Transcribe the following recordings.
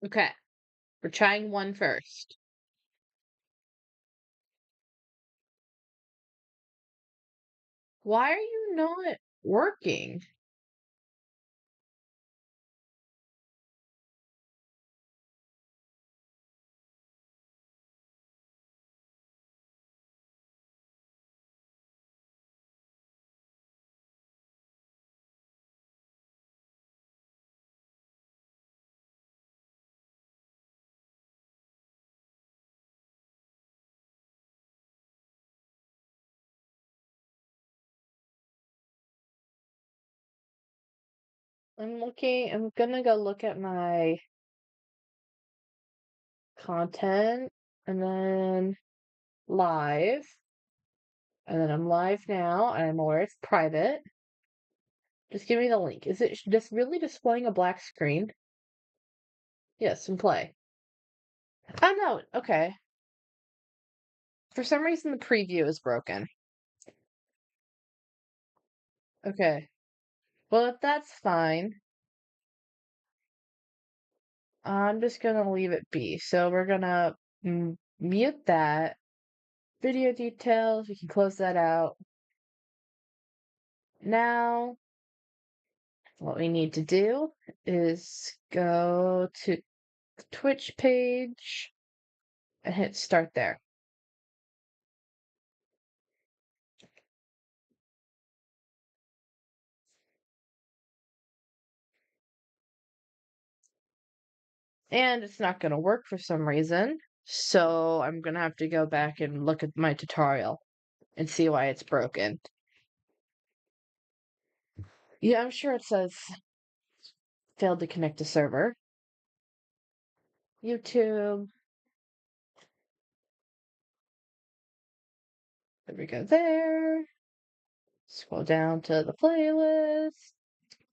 Okay, we're trying one first. Why are you not working? I'm gonna go look at my content and then live. And then I'm live now. I'm aware it's private. Just give me the link. Is it just really displaying a black screen? Yes, and play. Oh no, okay. For some reason the preview is broken. Okay. Well, if that's fine, I'm just gonna leave it be. So we're gonna mute that. Video details, we can close that out. Now, what we need to do is go to the Twitch page and hit start there. And it's not going to work for some reason. So I'm going to have to go back and look at my tutorial and see why it's broken. Yeah, I'm sure it says failed to connect to server. YouTube. There we go there. Scroll down to the playlist.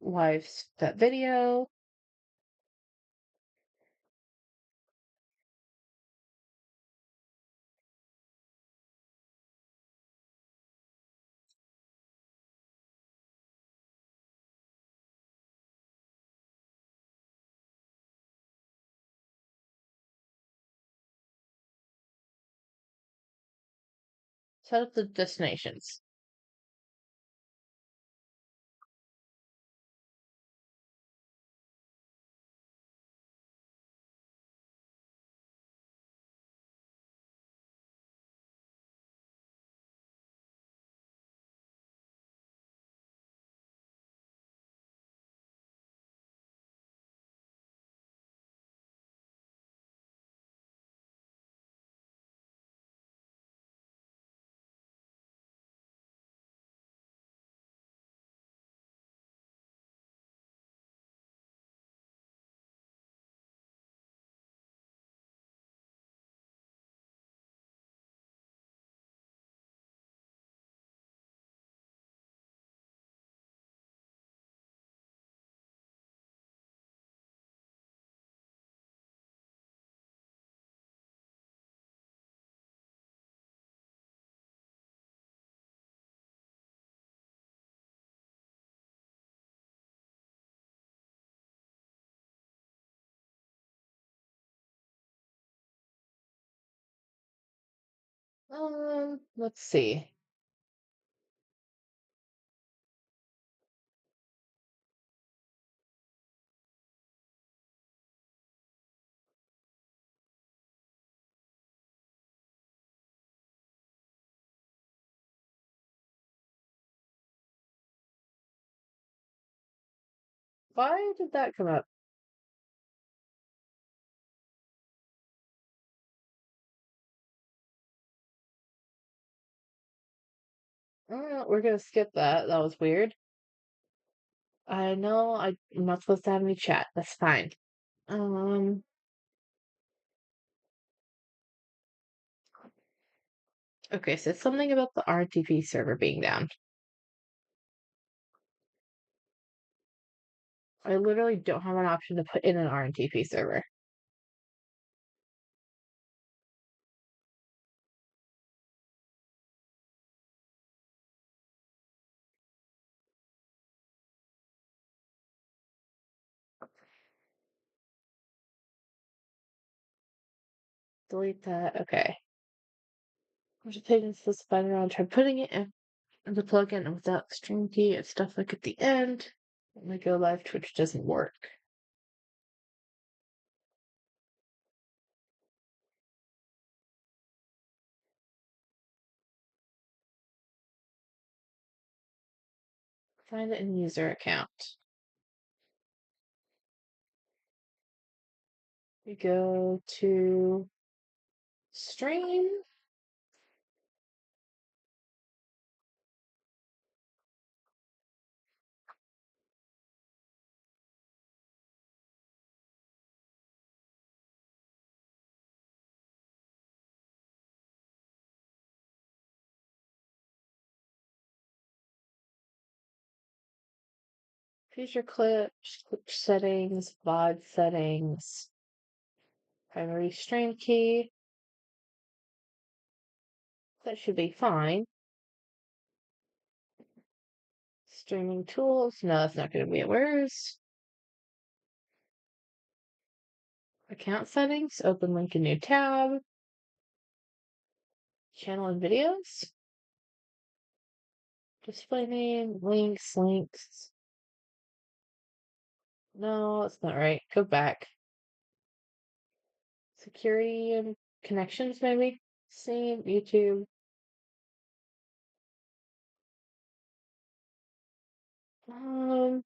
Live that video. Set up the destinations. Let's see. Why did that come up? We're gonna skip that. That was weird. I know I'm not supposed to have any chat. That's fine. Um, okay, so it's something about the RTP server being down. I literally don't have an option to put in an RTP server. delete that. Okay. I'm just taking this spider around, try putting it in the plugin without stream key and stuff like at the end. When I go live, Twitch doesn't work. Find it in user account. We go to stream. Feature clips, clip settings, VOD settings, primary stream key. That should be fine. Streaming tools. No, that's not going to be it. Where's account settings? Open link in new tab. Channel and videos. Display name, links. No, that's not right. Go back. Security and connections, maybe? Same, YouTube. Um,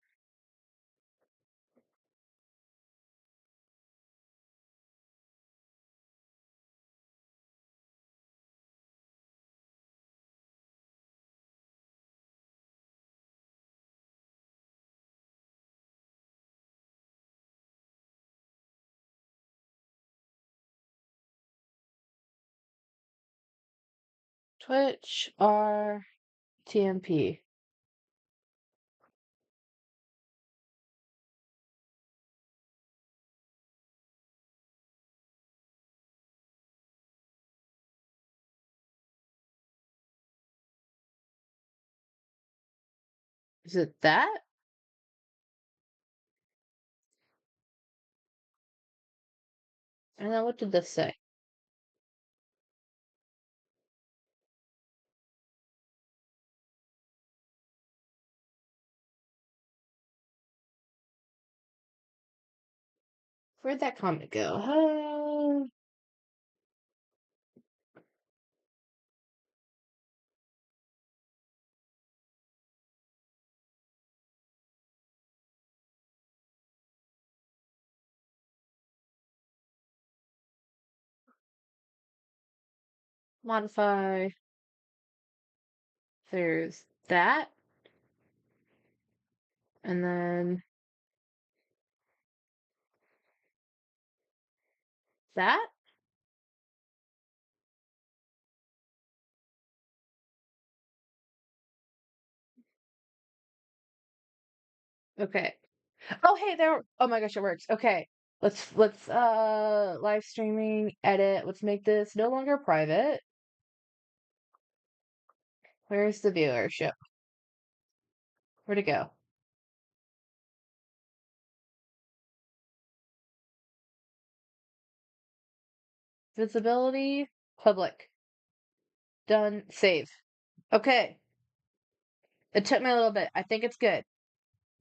Twitch R TMP. Is it that? And then what did this say? Where'd that comment go? Modify. There's that. And then that. Okay. Oh, hey, there. Oh my gosh, it works. Okay. Let's live streaming, edit. Let's make this no longer private. Where's the viewership? Where'd it go? Visibility, public. Done. Save. Okay. It took me a little bit. I think it's good.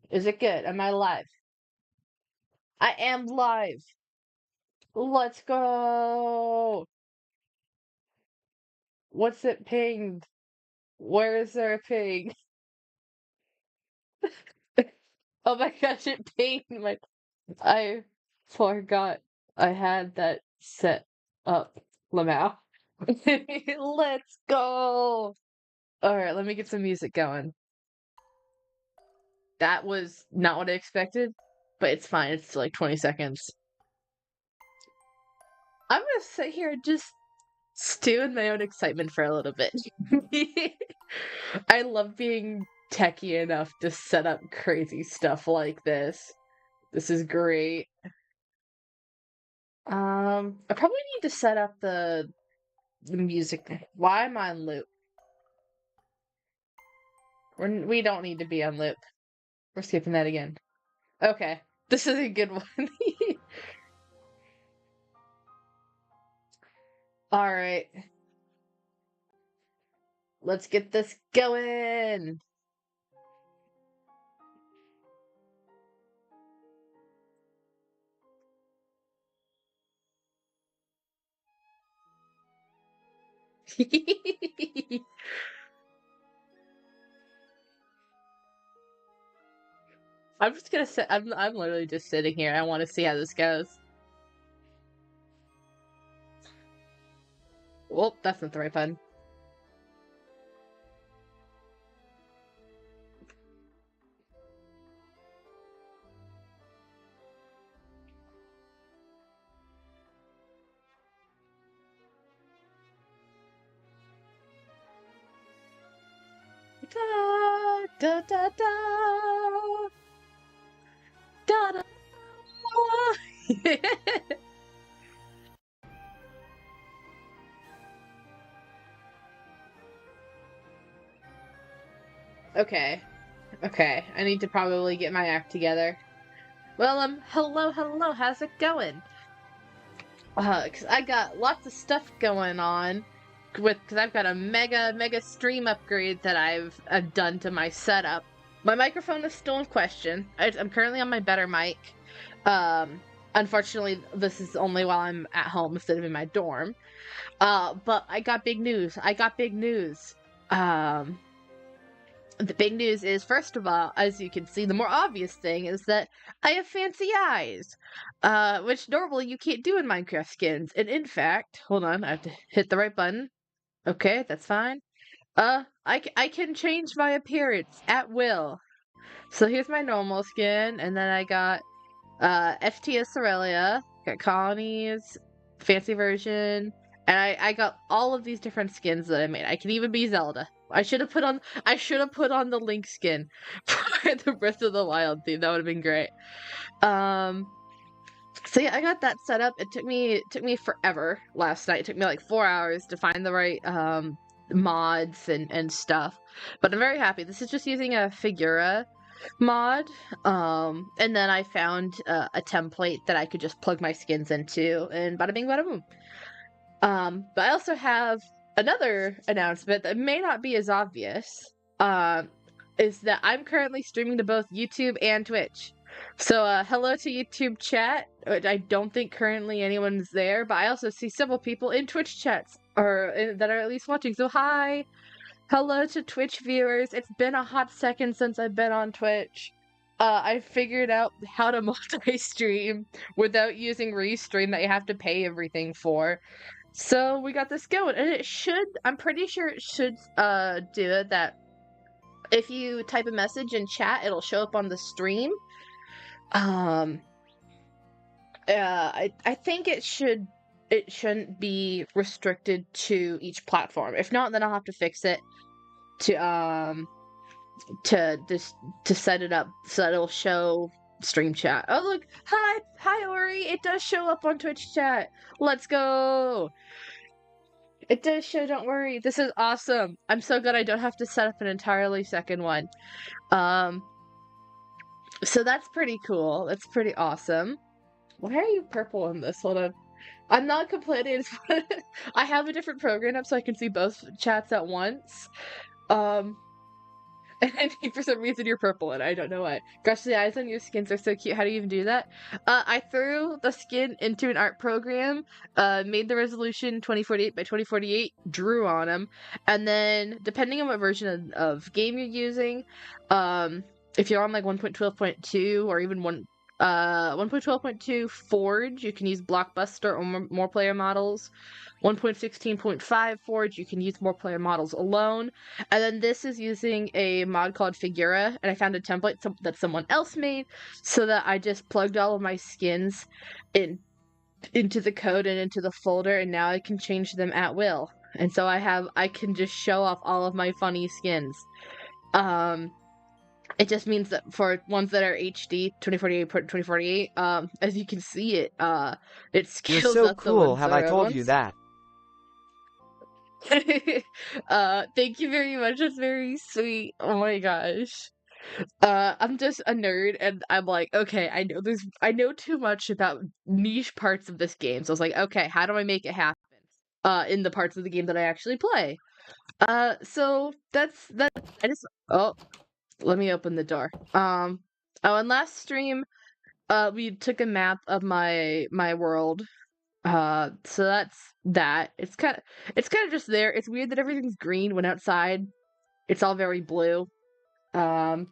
Is it good? Am I live? I am live. Let's go. What's it pinged? Where is there a ping? Oh my gosh, it pinged my. I forgot I had that set up. Lamau. Let's go. All right, let me get some music going. That was not what I expected, but it's fine. It's like 20 seconds. I'm gonna sit here and just stew in my own excitement for a little bit. I love being techie enough to set up crazy stuff like this. This is great. I probably need to set up the music. Why am I on loop? We don't need to be on loop. We're skipping that again. Okay, this is a good one. Alright. Let's get this going. I'm just gonna sit. I'm literally just sitting here. I want to see how this goes. Well, that's not the right button. Da da da da da da. Okay. Okay. I need to probably get my act together. Well, hello, hello. How's it going? 'Cause I got lots of stuff going on because I've got a mega stream upgrade that I've done to my setup. My microphone is still in question. I'm currently on my better mic. Unfortunately, this is only while I'm at home instead of in my dorm. But I got big news. The big news is, first of all, as you can see, the more obvious thing is that I have fancy eyes, which normally you can't do in Minecraft skins. And in fact, hold on, I have to hit the right button. Okay, that's fine. I can change my appearance at will. So here's my normal skin, and then I got FTS Aurelia, got colonies, fancy version, and I got all of these different skins that I made. I can even be Zelda. I should have put on the Link skin for the Breath of the Wild theme. That would have been great. So yeah, I got that set up. It took me forever last night. It took me like 4 hours to find the right mods and stuff. But I'm very happy. This is just using a Figura mod, and then I found a template that I could just plug my skins into, and bada bing bada boom. But I also have another announcement that may not be as obvious, is that I'm currently streaming to both YouTube and Twitch. So hello to YouTube chat, which I don't think currently anyone's there, but I also see several people in Twitch chats that are at least watching. So hi! Hello to Twitch viewers. It's been a hot second since I've been on Twitch. I figured out how to multi-stream without using Restream that you have to pay everything for. So we got this going, and I'm pretty sure it should do it that if you type a message in chat, it'll show up on the stream. I think it shouldn't be restricted to each platform. If not, then I'll have to fix it to set it up so that it'll show stream chat. Oh look, hi Ori, it does show up on Twitch chat. Let's go. It does show, don't worry. This is awesome. I'm so glad I don't have to set up an entirely second one. So that's pretty cool. That's pretty awesome. Why are you purple in this? Hold on. I'm not complaining. I have a different program up so I can see both chats at once. And I think for some reason you're purple, and I don't know why. Gosh, the eyes on your skins are so cute. How do you even do that? I threw the skin into an art program, made the resolution 2048 by 2048, drew on them, and then depending on what version of game you're using, if you're on like 1.12.2 or even 1.12.2 Forge, you can use Blockbuster or more player models. 1.16.5 Forge, you can use more player models alone. And then this is using a mod called Figura, and I found a template that someone else made, so that I just plugged all of my skins into the code and into the folder, and now I can change them at will. And so I can just show off all of my funny skins. It just means that for ones that are HD 2048, as you can see it scales. You're so up cool, have I told ones. you that? Thank you very much, that's very sweet. Oh my gosh. I'm just a nerd, and I'm like, okay, I know too much about niche parts of this game, so I was like, okay, how do I make it happen? in the parts of the game that I actually play. So that's that. I just oh, let me open the door. Oh, and last stream, we took a map of my world. So that's that. It's kind of just there. It's weird that everything's green when outside it's all very blue. Um,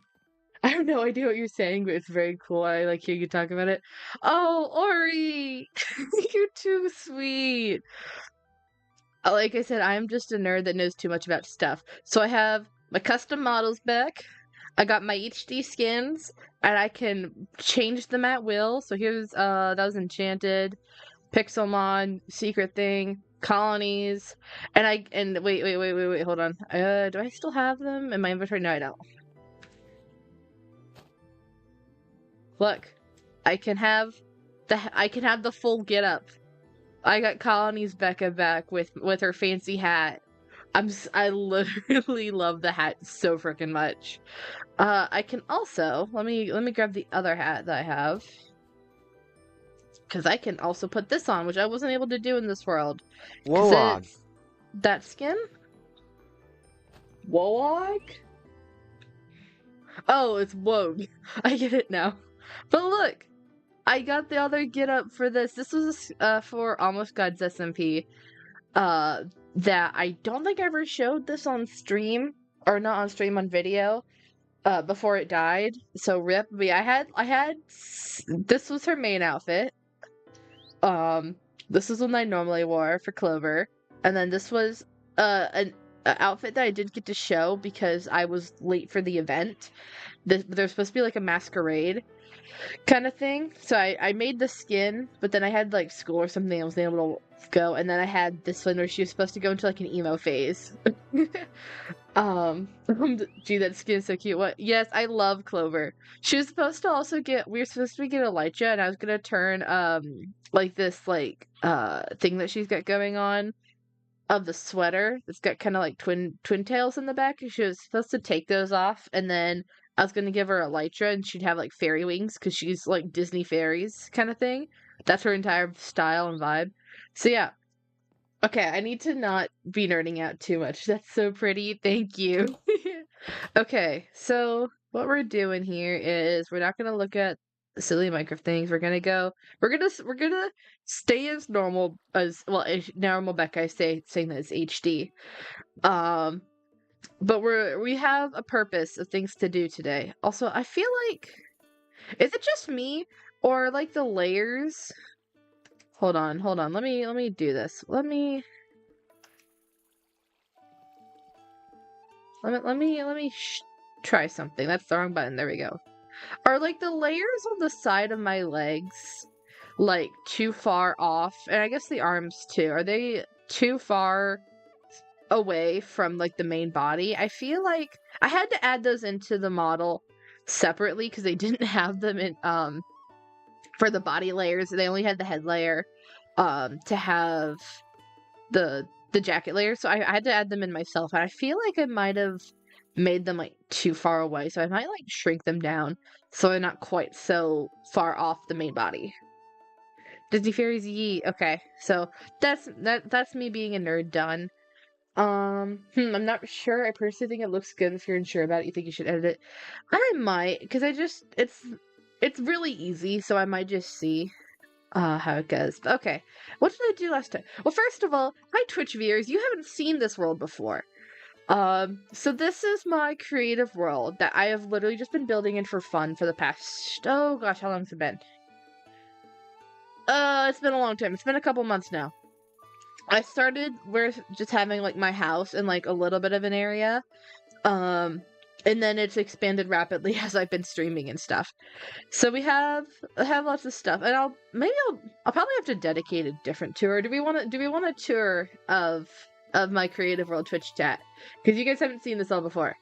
I have no idea what you're saying, but it's very cool. I like hear you talk about it. Oh, Ori, you're too sweet. Like I said, I'm just a nerd that knows too much about stuff. So I have my custom models back. I got my HD skins, and I can change them at will. So here's that was Enchanted, Pixelmon, Secret Thing, Colonies, and wait, hold on. Do I still have them in my inventory? No, I don't. Look, I can have the full get up. I got Colonies Becca back with her fancy hat. I literally love the hat so freaking much. I can also let me grab the other hat that I have, because I can also put this on, which I wasn't able to do in this world. Warlog. That skin? Warlog? Oh, it's Wogue. I get it now. But look, I got the other get up for this. This was for Almost Gods SMP. That I don't think I ever showed this on stream, or not on stream, on video, before it died. So rip. But yeah, I had this was her main outfit. This is one I normally wore for Clover, and then this was an outfit that I didn't get to show because I was late for the event. There's supposed to be like a masquerade kind of thing. So I made the skin, but then I had like school or something. I wasn't able to go, and then I had this one where she was supposed to go into like an emo phase. Gee, that skin is so cute. What? Yes, I love Clover. She was supposed to also get. We were supposed to get Elytra, and I was gonna turn like this like thing that she's got going on of the sweater. It's got kind of like twin tails in the back, and she was supposed to take those off, and then I was gonna give her Elytra, and she'd have like fairy wings because she's like Disney fairies kind of thing. That's her entire style and vibe. So yeah. Okay, I need to not be nerding out too much. That's so pretty. Thank you. Okay, so what we're doing here is we're not gonna look at silly Minecraft things. We're gonna stay as normal as well. Normal Becca, saying that it's HD. Um, but we have a purpose of things to do today. Also, I feel like, is it just me or like the layers? Hold on. Let me do this. Let me try something. That's the wrong button. There we go. Are like the layers on the side of my legs like too far off? And I guess the arms too. Are they too far away from like the main body? I feel like I had to add those into the model separately because they didn't have them in for the body layers. They only had the head layer to have the jacket layer, so I had to add them in myself, and I feel like I might have made them like too far away, so I might like shrink them down so they're not quite so far off the main body. Disney fairies, yee. Okay, so that's me being a nerd done. I'm not sure. I personally think it looks good. If you're unsure about it, you think you should edit it. I might, because it's really easy, so I might just see how it goes. But okay, what did I do last time? Well, first of all, hi Twitch viewers, you haven't seen this world before. So this is my creative world that I have literally just been building in for fun for the past, oh gosh, how long has it been? It's been a long time. It's been a couple months now. I started with just having like my house and like a little bit of an area. And then it's expanded rapidly as I've been streaming and stuff. So I have lots of stuff, and I'll probably have to dedicate a different tour. Do we want a tour of my creative world Twitch chat? Because you guys haven't seen this all before.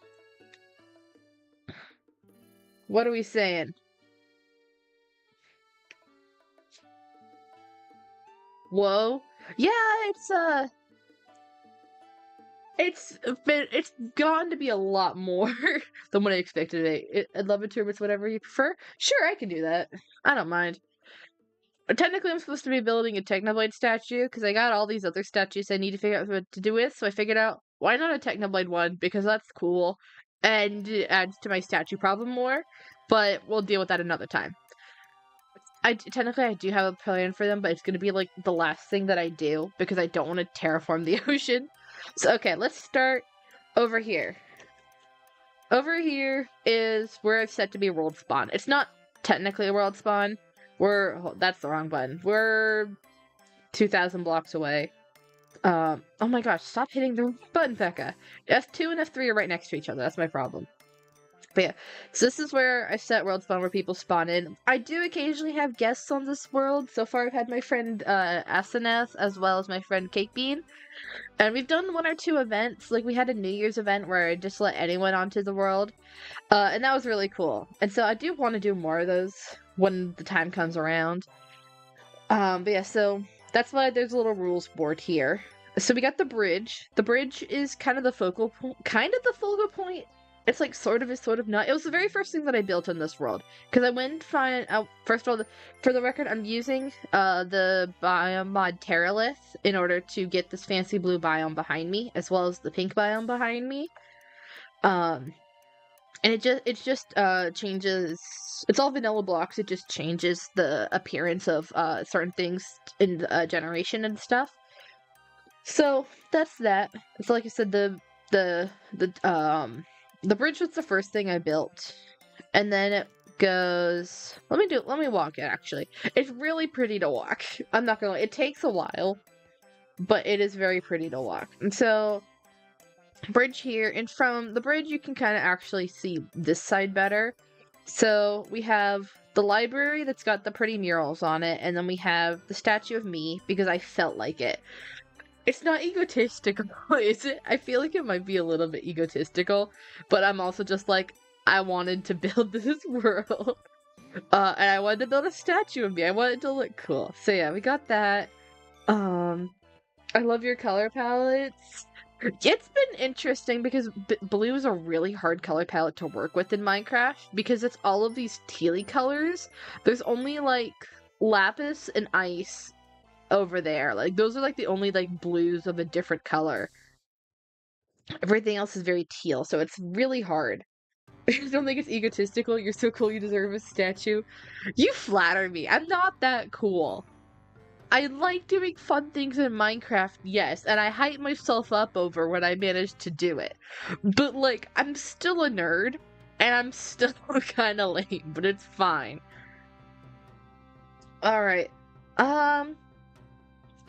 What are we saying? Whoa. Yeah, it's gone to be a lot more than what I expected it. I'd love a tour with whatever you prefer. Sure, I can do that. I don't mind. technically I'm supposed to be building a Technoblade statue because I got all these other statues I need to figure out what to do with. So I figured out why not a Technoblade one because that's cool and it adds to my statue problem more. But we'll deal with that another time. Technically I do have a plan for them, but it's gonna be like the last thing that I do because I don't want to terraform the ocean. So okay, let's start over here. Over here is where I've set to be world spawn. It's not technically a world spawn. That's the wrong button. We're 2,000 blocks away. Oh my gosh, stop hitting the button, Becca. F2 and F3 are right next to each other. That's my problem. But yeah, so this is where I set world spawn where people spawn in. I do occasionally have guests on this world. So far I've had my friend Aseneth as well as my friend Cake Bean. And we've done 1 or 2 events. Like we had a New Year's event where I just let anyone onto the world. And that was really cool. And so I do want to do more of those when the time comes around. But yeah, so that's why there's a little rules board here. So we got the bridge. The bridge is kind of the focal point. It's like sort of not. It was the very first thing that I built in this world. Because I went and find out, first of all, for the record, I'm using the biome mod Terralith in order to get this fancy blue biome behind me, as well as the pink biome behind me. And it just changes. It's all vanilla blocks. It just changes the appearance of certain things in the generation and stuff. So that's that. So like I said, the bridge was the first thing I built, and then it goes. Let me walk it. Actually, it's really pretty to walk. I'm not gonna lie. It takes a while, but it is very pretty to walk. And so, bridge here, and from the bridge you can kind of actually see this side better. So we have the library that's got the pretty murals on it, and then we have the statue of me because I felt like it. It's not egotistical, is it? I feel like it might be a little bit egotistical, but I'm also just like, I wanted to build this world. And I wanted to build a statue of me. I wanted it to look cool. So yeah, we got that. I love your color palettes. It's been interesting because blue is a really hard color palette to work with in Minecraft because it's all of these tealy colors. There's only like lapis and ice over there. Like those are like the only like blues of a different color. Everything else is very teal, so it's really hard. I don't think it's egotistical. You're so cool, you deserve a statue. You flatter me. I'm not that cool. I like doing fun things in Minecraft, yes, and I hype myself up over when I manage to do it. But like, I'm still a nerd, and I'm still kind of lame, but it's fine. Alright.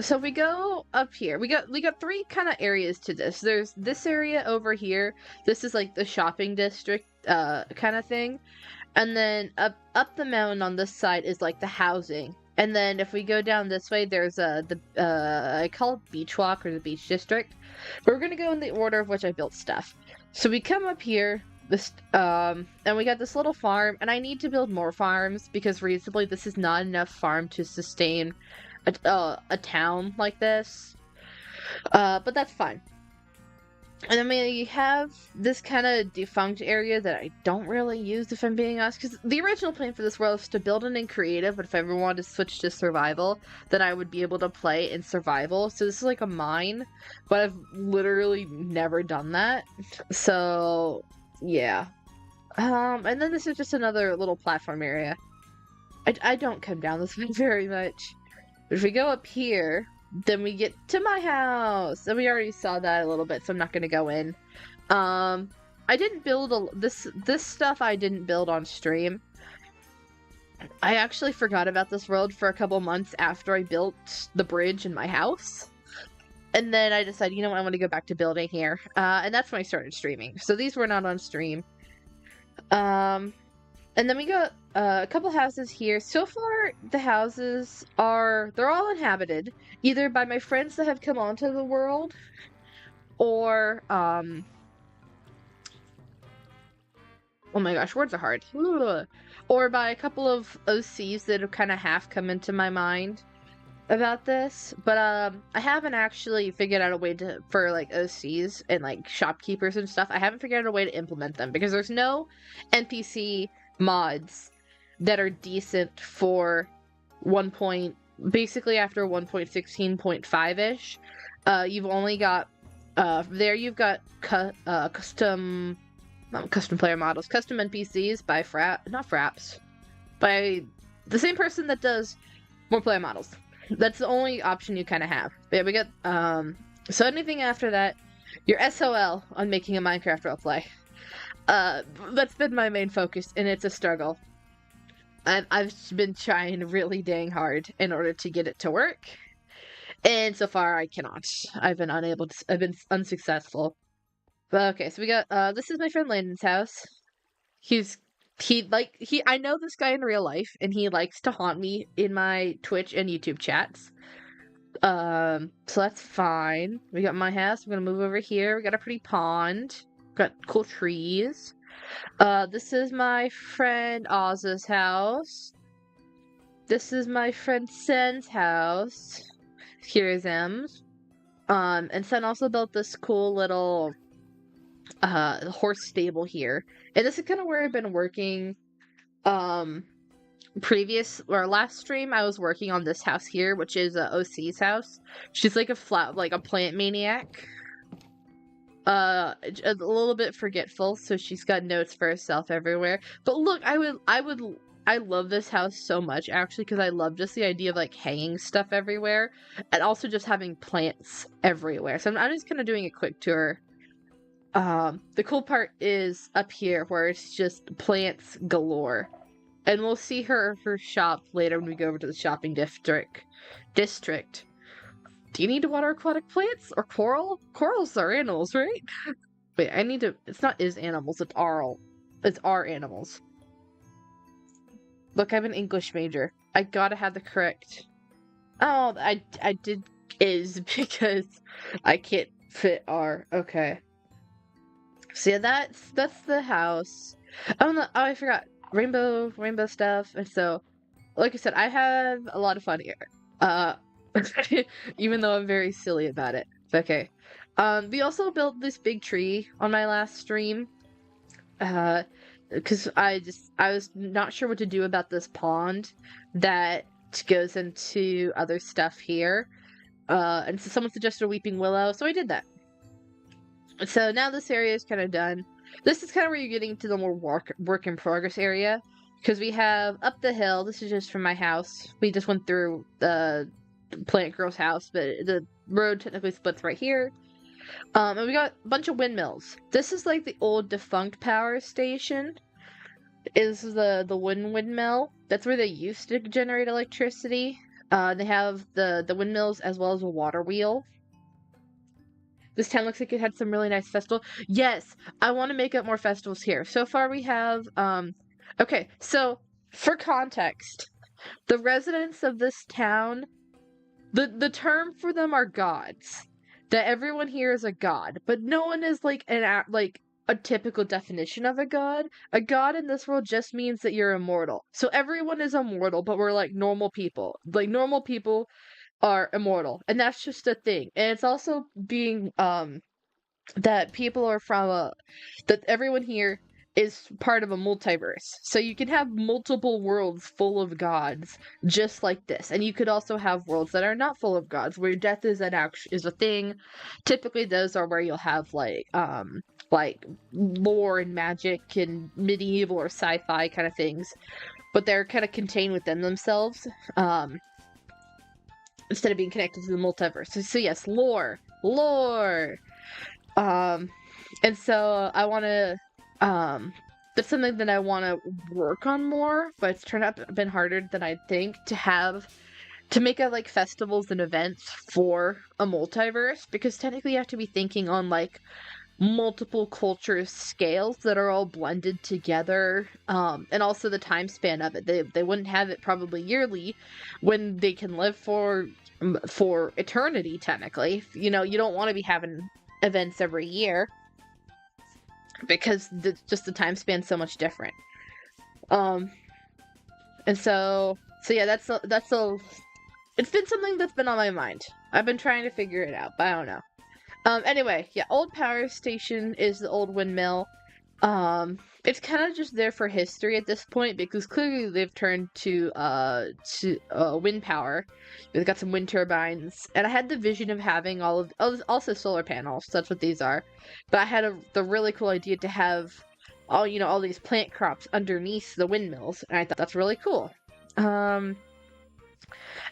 So we go up here. We got 3 kind of areas to this. There's this area over here. This is like the shopping district kind of thing. And then up the mountain on this side is like the housing. And then if we go down this way, there's I call it Beach Walk or the Beach District. But we're gonna go in the order of which I built stuff. So we come up here, and we got this little farm, and I need to build more farms because reasonably this is not enough farm to sustain a town like this, but that's fine. And then we have this kind of defunct area that I don't really use, if I'm being honest, because the original plan for this world was to build it in creative, but if I ever wanted to switch to survival, then I would be able to play in survival. So this is like a mine, but I've literally never done that. So yeah. And then this is just another little platform area. I don't come down this way very much. If we go up here, then we get to my house. And we already saw that a little bit, so I'm not going to go in. I didn't build this stuff I didn't build on stream. I actually forgot about this world for a couple months after I built the bridge in my house. And then I decided, you know what, I want to go back to building here. And that's when I started streaming. So these were not on stream. And then we got a couple houses here. So far, the houses they're all inhabited, either by my friends that have come onto the world, or, oh my gosh, words are hard. Or by a couple of OCs that have kind of half come into my mind about this. But, I haven't actually figured out a way for, like, OCs and, like, shopkeepers and stuff. I haven't figured out a way to implement them, because there's no NPC mods that are decent for basically after 1.16.5-ish, you've only got, there you've got custom, not custom player models, custom NPCs by not Fraps, by the same person that does more player models. That's the only option you kind of have. But yeah, we got, so anything after that, you're SOL on making a Minecraft roleplay. That's been my main focus, and it's a struggle. I've been trying really dang hard in order to get it to work, and so far I cannot. I've been unsuccessful. But okay, so we got, this is my friend Landon's house. I know this guy in real life, and he likes to haunt me in my Twitch and YouTube chats. So that's fine. We got my house. We're gonna move over here. We got a pretty pond. Got cool trees. This is my friend Oz's house. This is my friend Sen's house. Here's him. And Sen also built this cool little horse stable here. And this is kind of where I've been working. Last stream I was working on this house here, which is OC's house. She's like a plant maniac. A little bit forgetful, so she's got notes for herself everywhere. But look, I love this house so much, actually, because I love just the idea of, like, hanging stuff everywhere, and also just having plants everywhere. So I'm just kind of doing a quick tour. The cool part is up here, where it's just plants galore. And we'll see her shop later when we go over to the shopping district. Do you need to water aquatic plants? Or coral? Corals are animals, right? Wait, it's not animals, it's our animals. Look, I'm an English major. I gotta have the correct... Oh, I did is because I can't fit R. Okay. So yeah, that's the house. Oh, I forgot. Rainbow stuff. And so, like I said, I have a lot of fun here. Even though I'm very silly about it. Okay. We also built this big tree on my last stream. Because I was not sure what to do about this pond that goes into other stuff here. And so someone suggested a weeping willow, so I did that. So now this area is kind of done. This is kind of where you're getting to the more work in progress area. Because we have up the hill, this is just from my house. We just went through the plant girl's house, but the road technically splits right here. And we got a bunch of windmills. This is like the old defunct power station. Is the windmill. That's where they used to generate electricity. They have the windmills as well as a water wheel. This town looks like it had some really nice festivals. Yes, I want to make up more festivals here. So far we have, okay, so for context, the residents of this town, the term for them are gods. That everyone here is a god, but no one is like a typical definition of a god. A god in this world just means that you're immortal. So everyone is immortal, but we're like normal people. Like normal people are immortal, and that's just a thing. And it's also being that people are from that everyone here is part of a multiverse. So you can have multiple worlds full of gods just like this. And you could also have worlds that are not full of gods, where death is a thing. Typically those are where you'll have like lore and magic and medieval or sci-fi kind of things. But they're kind of contained within themselves. Instead of being connected to the multiverse. So yes, lore. And so I want to, that's something that I want to work on more, but it's turned out to have been harder than I'd think to make like festivals and events for a multiverse, because technically you have to be thinking on like multiple culture scales that are all blended together, and also the time span of it. They wouldn't have it probably yearly when they can live for eternity, technically. You know, you don't want to be having events every year because just the time span's so much different. And so yeah, that's it's been something that's been on my mind. I've been trying to figure it out, but I don't know. Anyway, yeah, old power station is the old windmill. It's kind of just there for history at this point because clearly they've turned to wind power. They've got some wind turbines, and I had the vision of having also solar panels. That's what these are. But I had the really cool idea to have all these plant crops underneath the windmills, and I thought that's really cool. Um,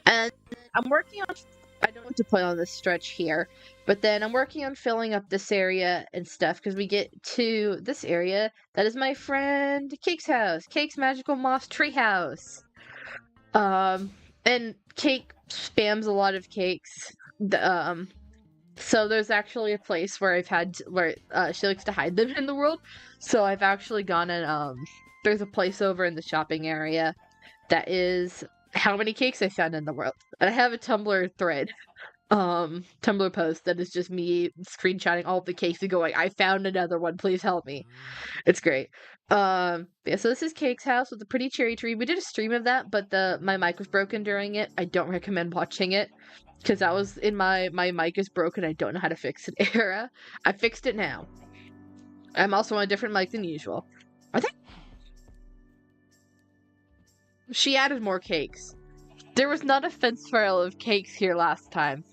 and I'm working on. I don't want to play on this stretch here, but then I'm working on filling up this area and stuff because we get to this area. That is my friend Cake's house. Cake's magical moss tree house. And Cake spams a lot of cakes. So there's actually a place where where she likes to hide them in the world. So I've actually gone and there's a place over in the shopping area that is how many cakes I found in the world. And I have a Tumblr thread, Tumblr post that is just me screenshotting all of the cakes and going, I found another one, please help me. It's great. Yeah, so this is Cake's house with a pretty cherry tree. We did a stream of that, but my mic was broken during it. I don't recommend watching it because that was in my mic is broken. I don't know how to fix it era. I fixed it now. I'm also on a different mic than usual. I think she added more cakes. There was not a fence file of cakes here last time.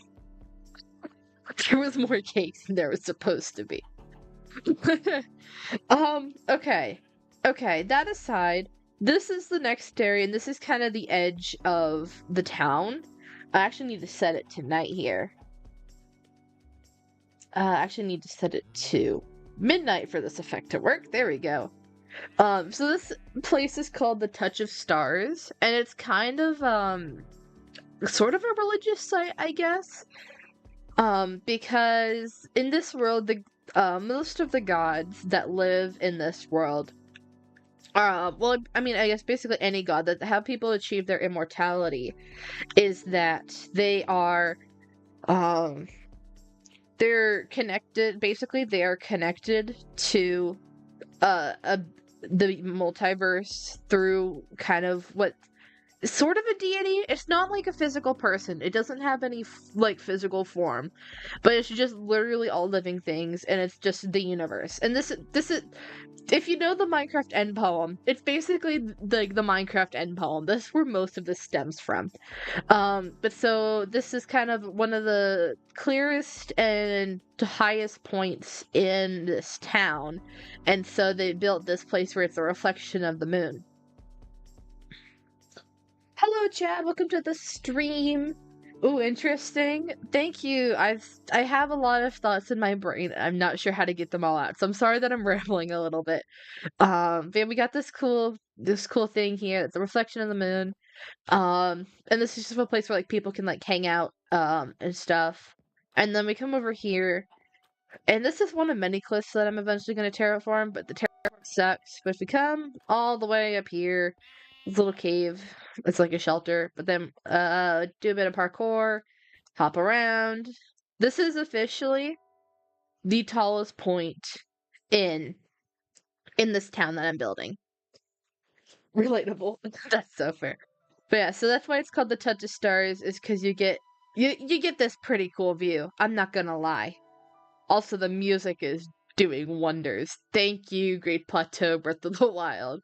There was more cakes than there was supposed to be. Okay. Okay, that aside, this is the next area, and this is kind of the edge of the town. I actually need to set it to night here. I actually need to set it to midnight for this effect to work. There we go. So this place is called the Touch of Stars, and it's kind of, sort of a religious site, I guess. Because in this world, most of the gods that live in this world well, I mean, I guess basically any god that how people achieve their immortality is that they are, they're connected. Basically, they are connected to the multiverse through kind of what sort of a deity. It's not like a physical person. It doesn't have any like physical form, but it's just literally all living things, and it's just the universe. And this is if you know the Minecraft end poem, it's basically the Minecraft end poem. That's where most of this stems from. But so this is kind of one of the clearest and highest points in this town, and so they built this place where it's a reflection of the moon. Hello, Chad. Welcome to the stream. Ooh, interesting. Thank you. I have a lot of thoughts in my brain. I'm not sure how to get them all out, so I'm sorry that I'm rambling a little bit. But we got this cool thing here. It's a reflection of the moon. And this is just a place where like people can like hang out and stuff. And then we come over here, and this is one of many cliffs that I'm eventually going to terraform, but the terraform sucks. But if we come all the way up here, this little cave, it's like a shelter, but then do a bit of parkour, hop around. This is officially the tallest point in this town that I'm building. Relatable. That's so fair. But yeah, so that's why it's called the Touch of Stars, is because you get this pretty cool view. I'm not gonna lie. Also, the music is doing wonders. Thank you, Great Plateau, Breath of the Wild.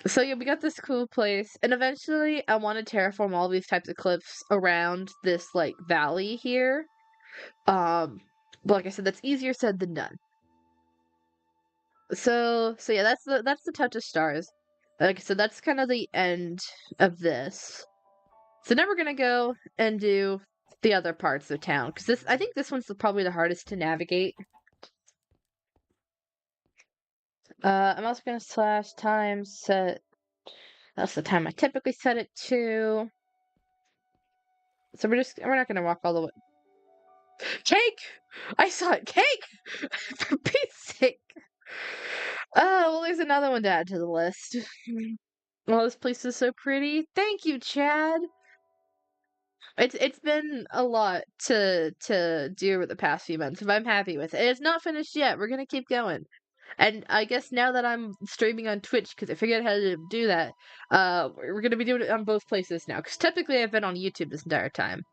So yeah, we got this cool place, and eventually I want to terraform all these types of cliffs around this like valley here. But like I said, that's easier said than done. So yeah, that's the Touch of Stars. Like I said, that's kind of the end of this. So now we're gonna go and do the other parts of town, because I think this one's probably the hardest to navigate. I'm also gonna slash time set. That's the time I typically set it to. So we're not gonna walk all the way. Cake! I saw it. Cake! For Pete's sake. Oh, well, there's another one to add to the list. Well, this place is so pretty. Thank you, Chad. It's been a lot to do over the past few months, but I'm happy with it. It's not finished yet. We're gonna keep going. And I guess now that I'm streaming on Twitch, because I figured out how to do that, we're gonna be doing it on both places now. Because typically I've been on YouTube this entire time.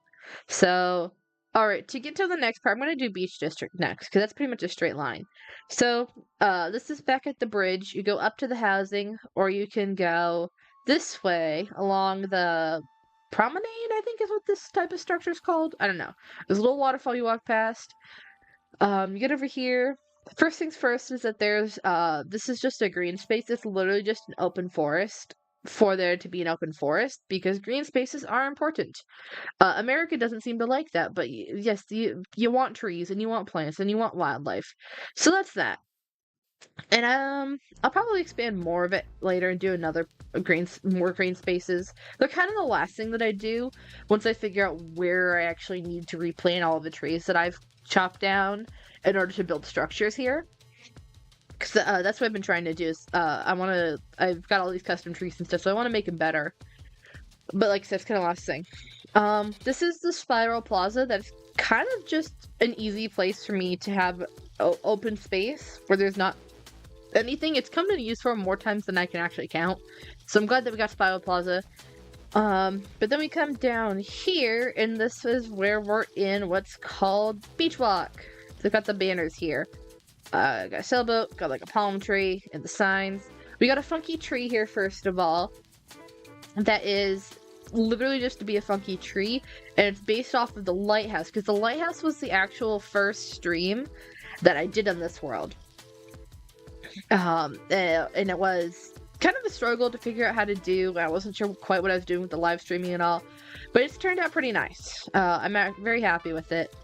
So Alright, to get to the next part, I'm gonna do Beach District next, because that's pretty much a straight line. So, this is back at the bridge. You go up to the housing, or you can go this way along the promenade, I think is what this type of structure is called. I don't know. There's a little waterfall you walk past. You get over here. First things first is that this is just a green space. It's literally just an open forest for there to be an open forest because green spaces are important. America doesn't seem to like that, but yes, you want trees and you want plants and you want wildlife. So that's that. And I'll probably expand more of it later and do more green spaces. They're kind of the last thing that I do once I figure out where I actually need to replant all of the trees that I've chopped down in order to build structures here. Because that's what I've been trying to do is I've got all these custom trees and stuff, so I want to make them better. But like I said, it's kind of last thing. This is the Spiral Plaza. That's kind of just an easy place for me to have open space where there's not anything. It's come to use for more times than I can actually count. So I'm glad that we got Spiral Plaza. But then we come down here, and this is where we're in what's called Beach Walk. They've got the banners here. Got a sailboat, got like a palm tree, and the signs. We got a funky tree here, first of all. That is literally just to be a funky tree, and it's based off of the lighthouse, because the lighthouse was the actual first stream that I did on this world. And it was kind of a struggle to figure out how to do. I wasn't sure quite what I was doing with the live streaming and all, but it's turned out pretty nice. I'm very happy with it.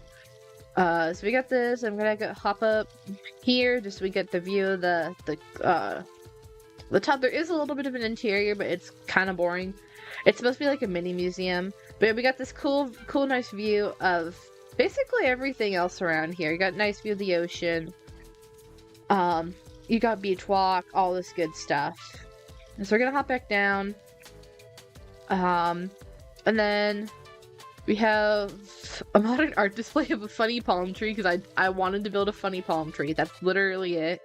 So we got this. I'm gonna hop up here just so we get the view of the top. There is a little bit of an interior, but it's kind of boring. It's supposed to be like a mini museum, but we got this cool, nice view of basically everything else around here. You got a nice view of the ocean. You got beach walk, all this good stuff. And so we're gonna hop back down. And then we have a modern art display of a funny palm tree because I wanted to build a funny palm tree. That's literally it.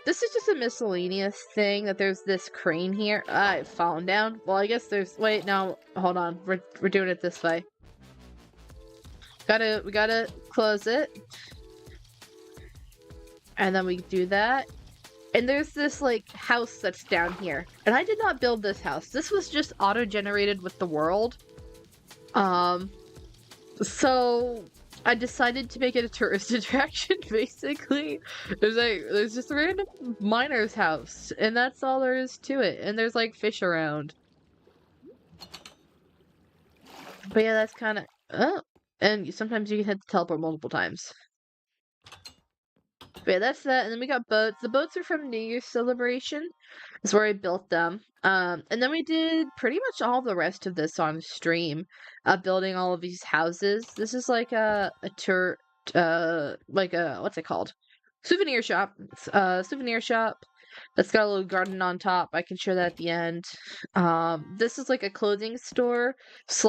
This is just a miscellaneous thing that there's this crane here. I've fallen down. Well, I guess wait, no, hold on. We're doing it this way. We gotta close it. And then we do that. And there's this, like, house that's down here. And I did not build this house. This was just auto-generated with the world. So I decided to make it a tourist attraction, basically. There's just a random miner's house, and that's all there is to it. And there's, like, fish around. But yeah, that's kind of... Oh. And sometimes you can hit the teleport multiple times. But yeah, that's that. And then we got boats. The boats are from New Year's celebration. That's where I built them. And then we did pretty much all the rest of this on stream. Building all of these houses. This is like a tour, like a, what's it called? Souvenir shop. It's a souvenir shop that's got a little garden on top. I can show that at the end. This is like a clothing store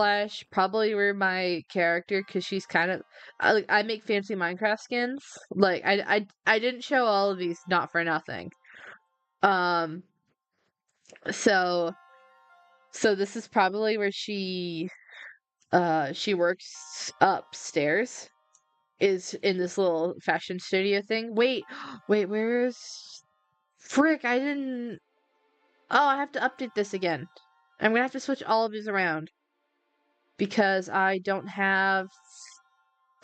/ probably where my character, because she's kind of, I make fancy Minecraft skins. Like I didn't show all of these not for nothing. So this is probably where she works upstairs, is in this little fashion studio thing. Wait, where's... Frick, I didn't... Oh, I have to update this again. I'm gonna have to switch all of these around. Because I don't have...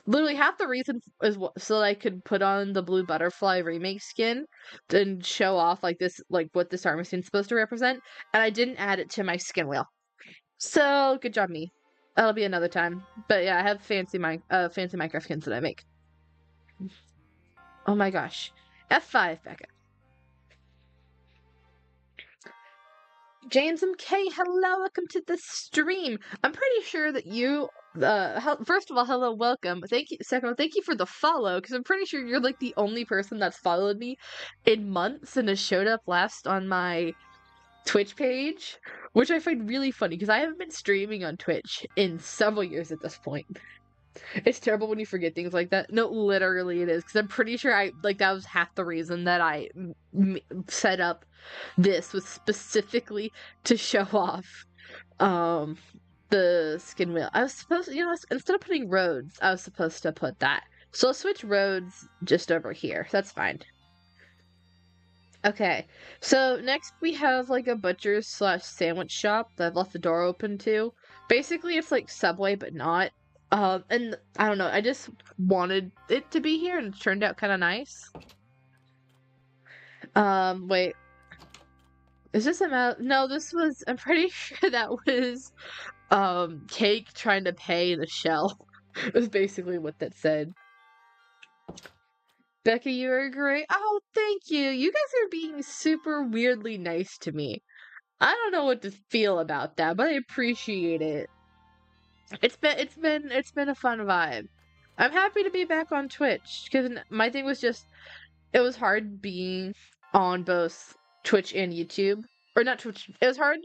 Literally half the reason is so that I could put on the blue butterfly remake skin and show off like this, like what this armor skin's supposed to represent, and I didn't add it to my skin wheel. So good job, me. That'll be another time. But yeah, I have fancy Minecraft skins that I make. Oh my gosh. F5 back up. James MK, hello, welcome to the stream. I'm pretty sure that you, first of all, hello, welcome. Thank you. Second of all, thank you for the follow, because I'm pretty sure you're like the only person that's followed me in months and has showed up last on my Twitch page, which I find really funny, because I haven't been streaming on Twitch in several years at this point. It's terrible when you forget things like that. No, literally it is, because I'm pretty sure that was half the reason that I set up this, was specifically to show off the skin wheel. I was supposed to, instead of putting roads, I was supposed to put that. So I'll switch roads just over here. That's fine. Okay, so next we have like a butcher's slash sandwich shop that I've left the door open to. Basically, it's like Subway, but not. And I don't know, I just wanted it to be here, and it turned out kind of nice. Wait, is this about? No, this was. I'm pretty sure that was Cake trying to pay the shell. It was basically what that said. Becca, you are great. Oh, thank you. You guys are being super weirdly nice to me. I don't know what to feel about that, but I appreciate it. It's been a fun vibe. I'm happy to be back on Twitch because my thing was just it was hard being on both Twitch and YouTube. Or not Twitch. It was hard.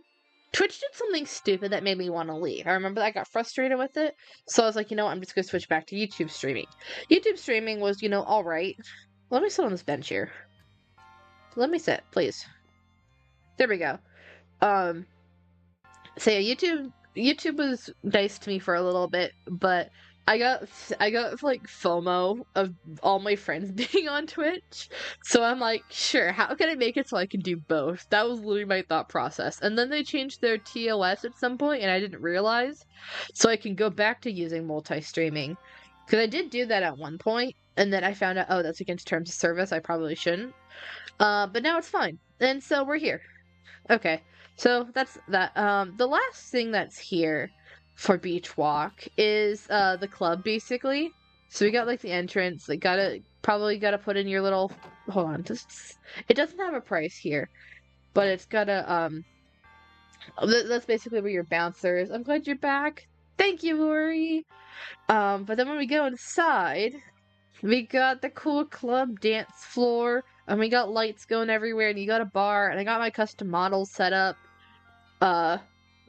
Twitch did something stupid that made me want to leave. I remember I got frustrated with it. So I was like, you know what, I'm just gonna switch back to YouTube streaming. YouTube streaming was, alright. Let me sit on this bench here. Let me sit, please. There we go. So yeah, YouTube was nice to me for a little bit, but I got like FOMO of all my friends being on Twitch. So I'm like, sure, how can I make it so I can do both? That was literally my thought process. And then they changed their TOS at some point and I didn't realize. So I can go back to using multi-streaming. Because I did do that at one point, and then I found out, oh, that's against terms of service, I probably shouldn't. But now it's fine. And so we're here. Okay, so that's that. The last thing that's here for Beach Walk is the club basically. So we got like the entrance. Like probably gotta put in your little. Hold on, it doesn't have a price here, but it's gotta That's basically where your bouncer is. I'm glad you're back. Thank you, Lori. But then when we go inside, we got the cool club dance floor, and we got lights going everywhere, and you got a bar, and I got my custom models set up,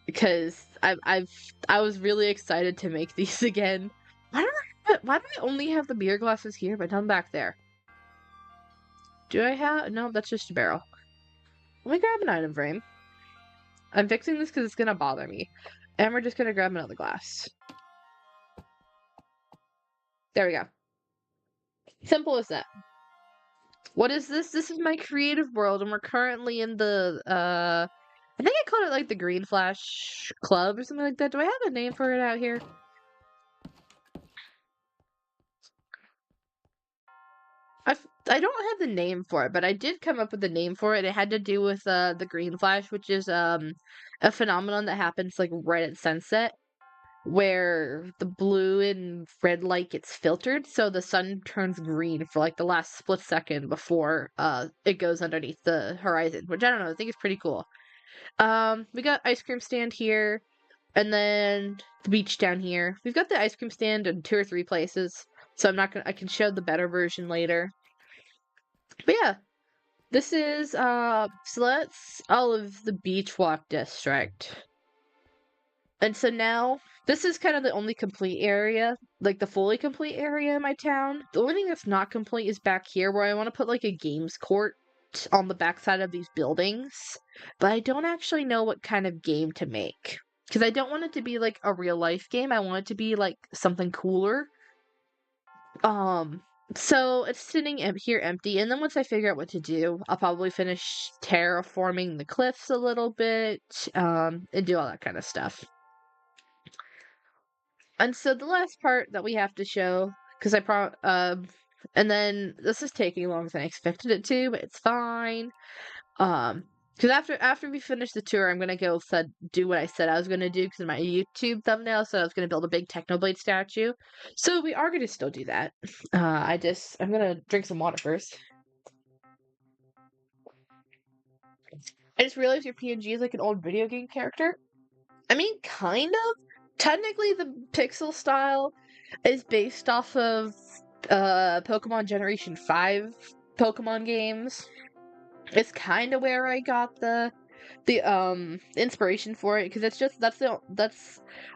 because I was really excited to make these again. Why do I only have the beer glasses here, but none back there? Do I have? No, that's just a barrel. Let me grab an item frame. I'm fixing this because it's gonna bother me, and we're just gonna grab another glass. There we go. Simple as that. What is this? This is my creative world, and we're currently in the, I think I called it, like, the Green Flash Club or something like that. Do I have a name for it out here? I don't have the name for it, but I did come up with the name for it. It had to do with, the Green Flash, which is, a phenomenon that happens, like, right at sunset, where the blue and red light gets filtered, so the sun turns green for like the last split second before it goes underneath the horizon, which I don't know, I think it's pretty cool. We got ice cream stand here, and then the beach down here. We've got the ice cream stand in 2 or 3 places, so I can show the better version later. But yeah, this is so that's all of the beach walk district. And so now, this is kind of the only complete area, like the fully complete area in my town. The only thing that's not complete is back here, where I want to put like a games court on the backside of these buildings. But I don't actually know what kind of game to make. Because I don't want it to be like a real life game, I want it to be like something cooler. So it's sitting here empty, and then once I figure out what to do, I'll probably finish terraforming the cliffs a little bit, and do all that kind of stuff. And so the last part that we have to show, because and then this is taking longer than I expected it to, but it's fine. Because after we finish the tour, I'm gonna go do what I said I was gonna do, because in my YouTube thumbnail said I was gonna build a big Technoblade statue. So we are gonna still do that. I'm gonna drink some water first. I just realized your PNG is like an old video game character. I mean, kind of. Technically, the pixel style is based off of Pokemon Generation 5 Pokemon games. It's kind of where I got the inspiration for it, because that's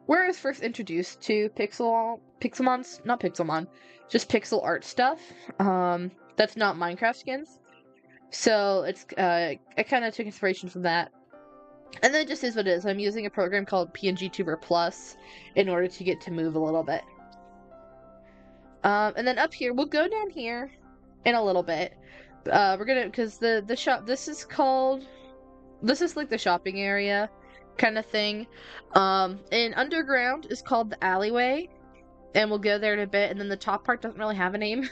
where I was first introduced to not Pixelmon, just pixel art stuff. That's not Minecraft skins. So it's I kind of took inspiration from that. And then it just is what it is. I'm using a program called PNG Tuber Plus in order to get to move a little bit. And then up here, we'll go down here in a little bit. We're gonna, because the shop, this is like the shopping area kind of thing. And underground is called the alleyway, and we'll go there in a bit. And then the top part doesn't really have a name.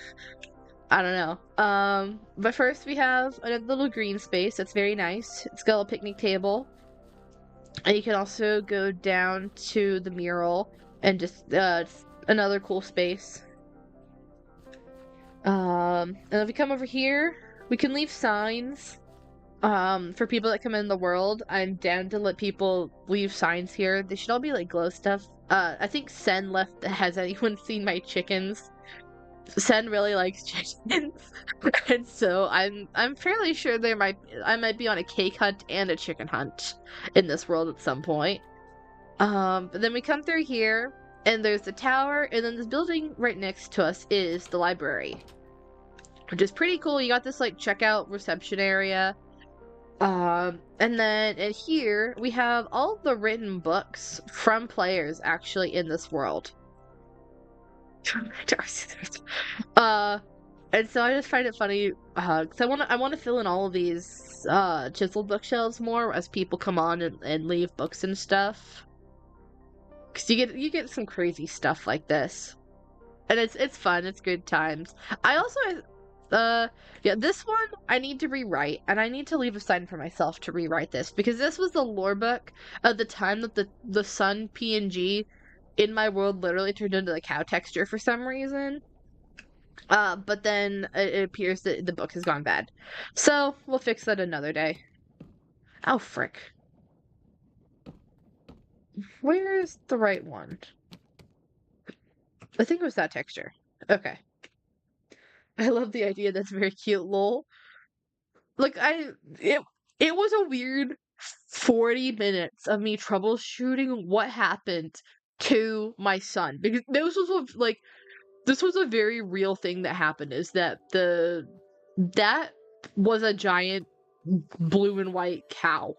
I don't know. But first we have a little green space that's very nice. It's got a little picnic table. And you can also go down to the mural and just, it's another cool space. And if we come over here, we can leave signs. For people that come in the world, I'm down to let people leave signs here. They should all be like glow stuff. I think Sen left, has anyone seen my chickens? Sen really likes chickens, and so I'm fairly sure I might be on a cake hunt and a chicken hunt in this world at some point. But then we come through here, and there's the tower, and then this building right next to us is the library, which is pretty cool. You got this like checkout reception area, and then in here we have all the written books from players actually in this world. And so I just find it funny, because I want to fill in all of these chiseled bookshelves more as people come on and leave books and stuff. Because you get some crazy stuff like this, and it's fun. It's good times. I also yeah, this one I need to rewrite, and I need to leave a sign for myself to rewrite this, because this was the lore book of the time that the sun PNG in my world literally turned into the cow texture for some reason. But then it appears that the book has gone bad. So, we'll fix that another day. Oh, frick. Where's the right one? I think it was that texture. Okay. I love the idea. That's very cute, lol. Like, it was a weird 40 minutes of me troubleshooting what happened to my son. Because this was a very real thing that happened, is that that was a giant blue and white cow.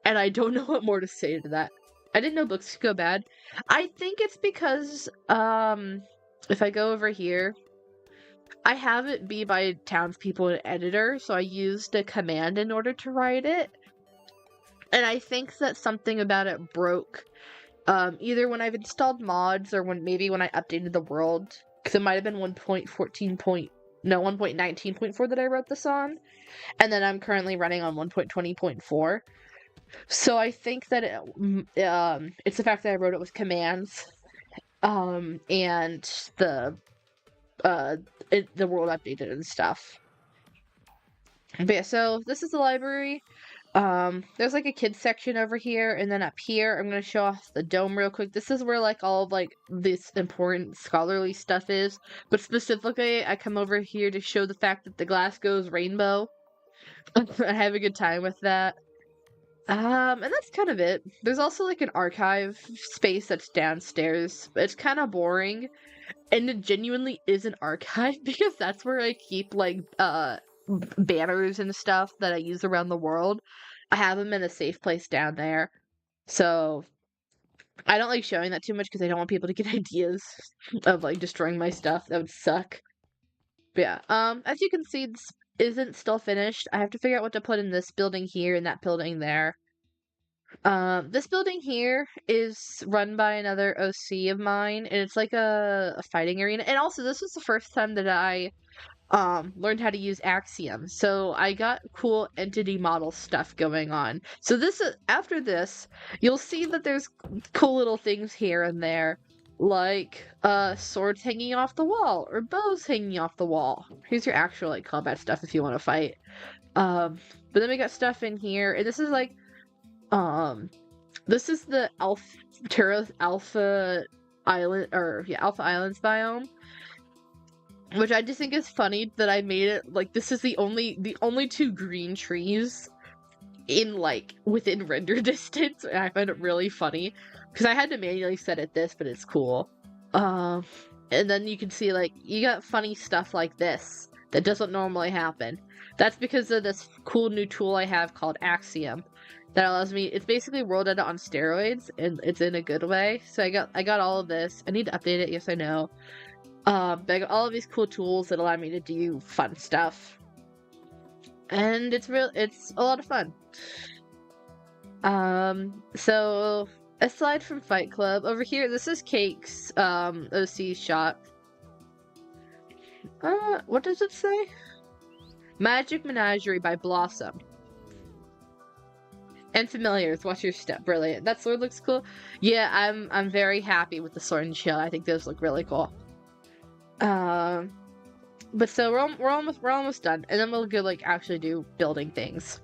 And I don't know what more to say to that. I didn't know books could go bad. I think it's because, if I go over here, I have it be by townspeople and editor, so I used a command in order to write it. And I think that something about it broke, either when I've installed mods or maybe when I updated the world. Because it might have been 1.19.4 that I wrote this on. And then I'm currently running on 1.20.4. So I think that it's the fact that I wrote it with commands. And the world updated and stuff. But yeah, so this is the library. There's like a kids section over here, and then up here I'm gonna show off the dome real quick. This is where like all of like this important scholarly stuff is, but specifically I come over here to show the fact that the glass goes rainbow. I have a good time with that. And that's kind of it. There's also like an archive space that's downstairs, but it's kind of boring, and it genuinely is an archive because that's where I keep like banners and stuff that I use around the world. I have them in a safe place down there, so I don't like showing that too much because I don't want people to get ideas of like destroying my stuff. That would suck. But yeah, as you can see, this isn't still finished. I have to figure out what to put in this building here and that building there. This building here is run by another OC of mine, and it's like a fighting arena. And also, this was the first time that I learned how to use Axiom, so I got cool entity model stuff going on. So after this, you'll see that there's cool little things here and there, like swords hanging off the wall or bows hanging off the wall. Here's your actual like combat stuff if you want to fight. But then we got stuff in here, and this is like this is the Alpha Island, or yeah, Alpha Islands biome. Which I just think is funny that I made it, like, this is the only two green trees in, like, within render distance, and I find it really funny, because I had to manually set it this, but it's cool. And then you can see, like, you got funny stuff like this, that doesn't normally happen. That's because of this cool new tool I have called Axiom. that allows me. It's basically World Edit on steroids, and it's in a good way. So I got all of this. I need to update it. Yes, I know. But I got all of these cool tools that allow me to do fun stuff, and it's a lot of fun. So aside from Fight Club, over here, this is Cake's OC shop. What does it say? Magic Menagerie by Blossom. And Familiars, watch your step. Brilliant. That sword looks cool. Yeah, I'm very happy with the sword and shield. I think those look really cool. But so we're almost done, and then we'll go like actually do building things.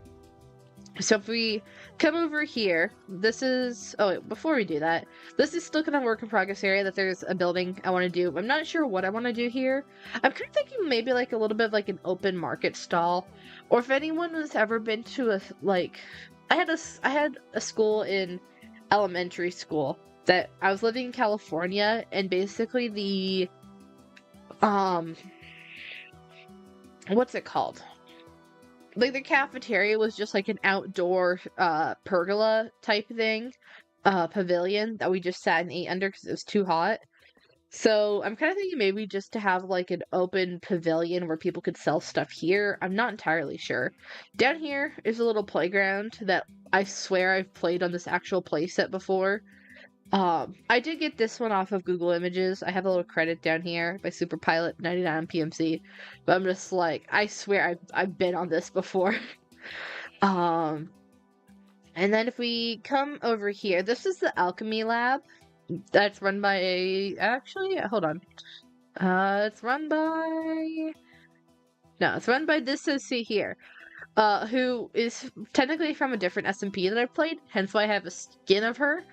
So if we come over here, this is, oh wait, before we do that, this is still kind of work in progress area that there's a building I want to do. I'm not sure what I want to do here. I'm kind of thinking maybe like a little bit of like an open market stall, or if anyone has ever been to a, like, I had a school in elementary school that I was living in California, and basically the, what's it called? Like, the cafeteria was just like an outdoor pergola type thing, pavilion that we just sat and ate under because it was too hot. So I'm kind of thinking maybe just to have like an open pavilion where people could sell stuff here. I'm not entirely sure. Down here is a little playground that I swear I've played on this actual playset before. I did get this one off of Google Images. I have a little credit down here by Super Pilot 99 on PMC, but I'm just like, I swear I've been on this before. And then if we come over here, this is the alchemy lab that's run by actually, hold on. It's run by this OC here. Who is technically from a different SMP that I've played, hence why I have a skin of her.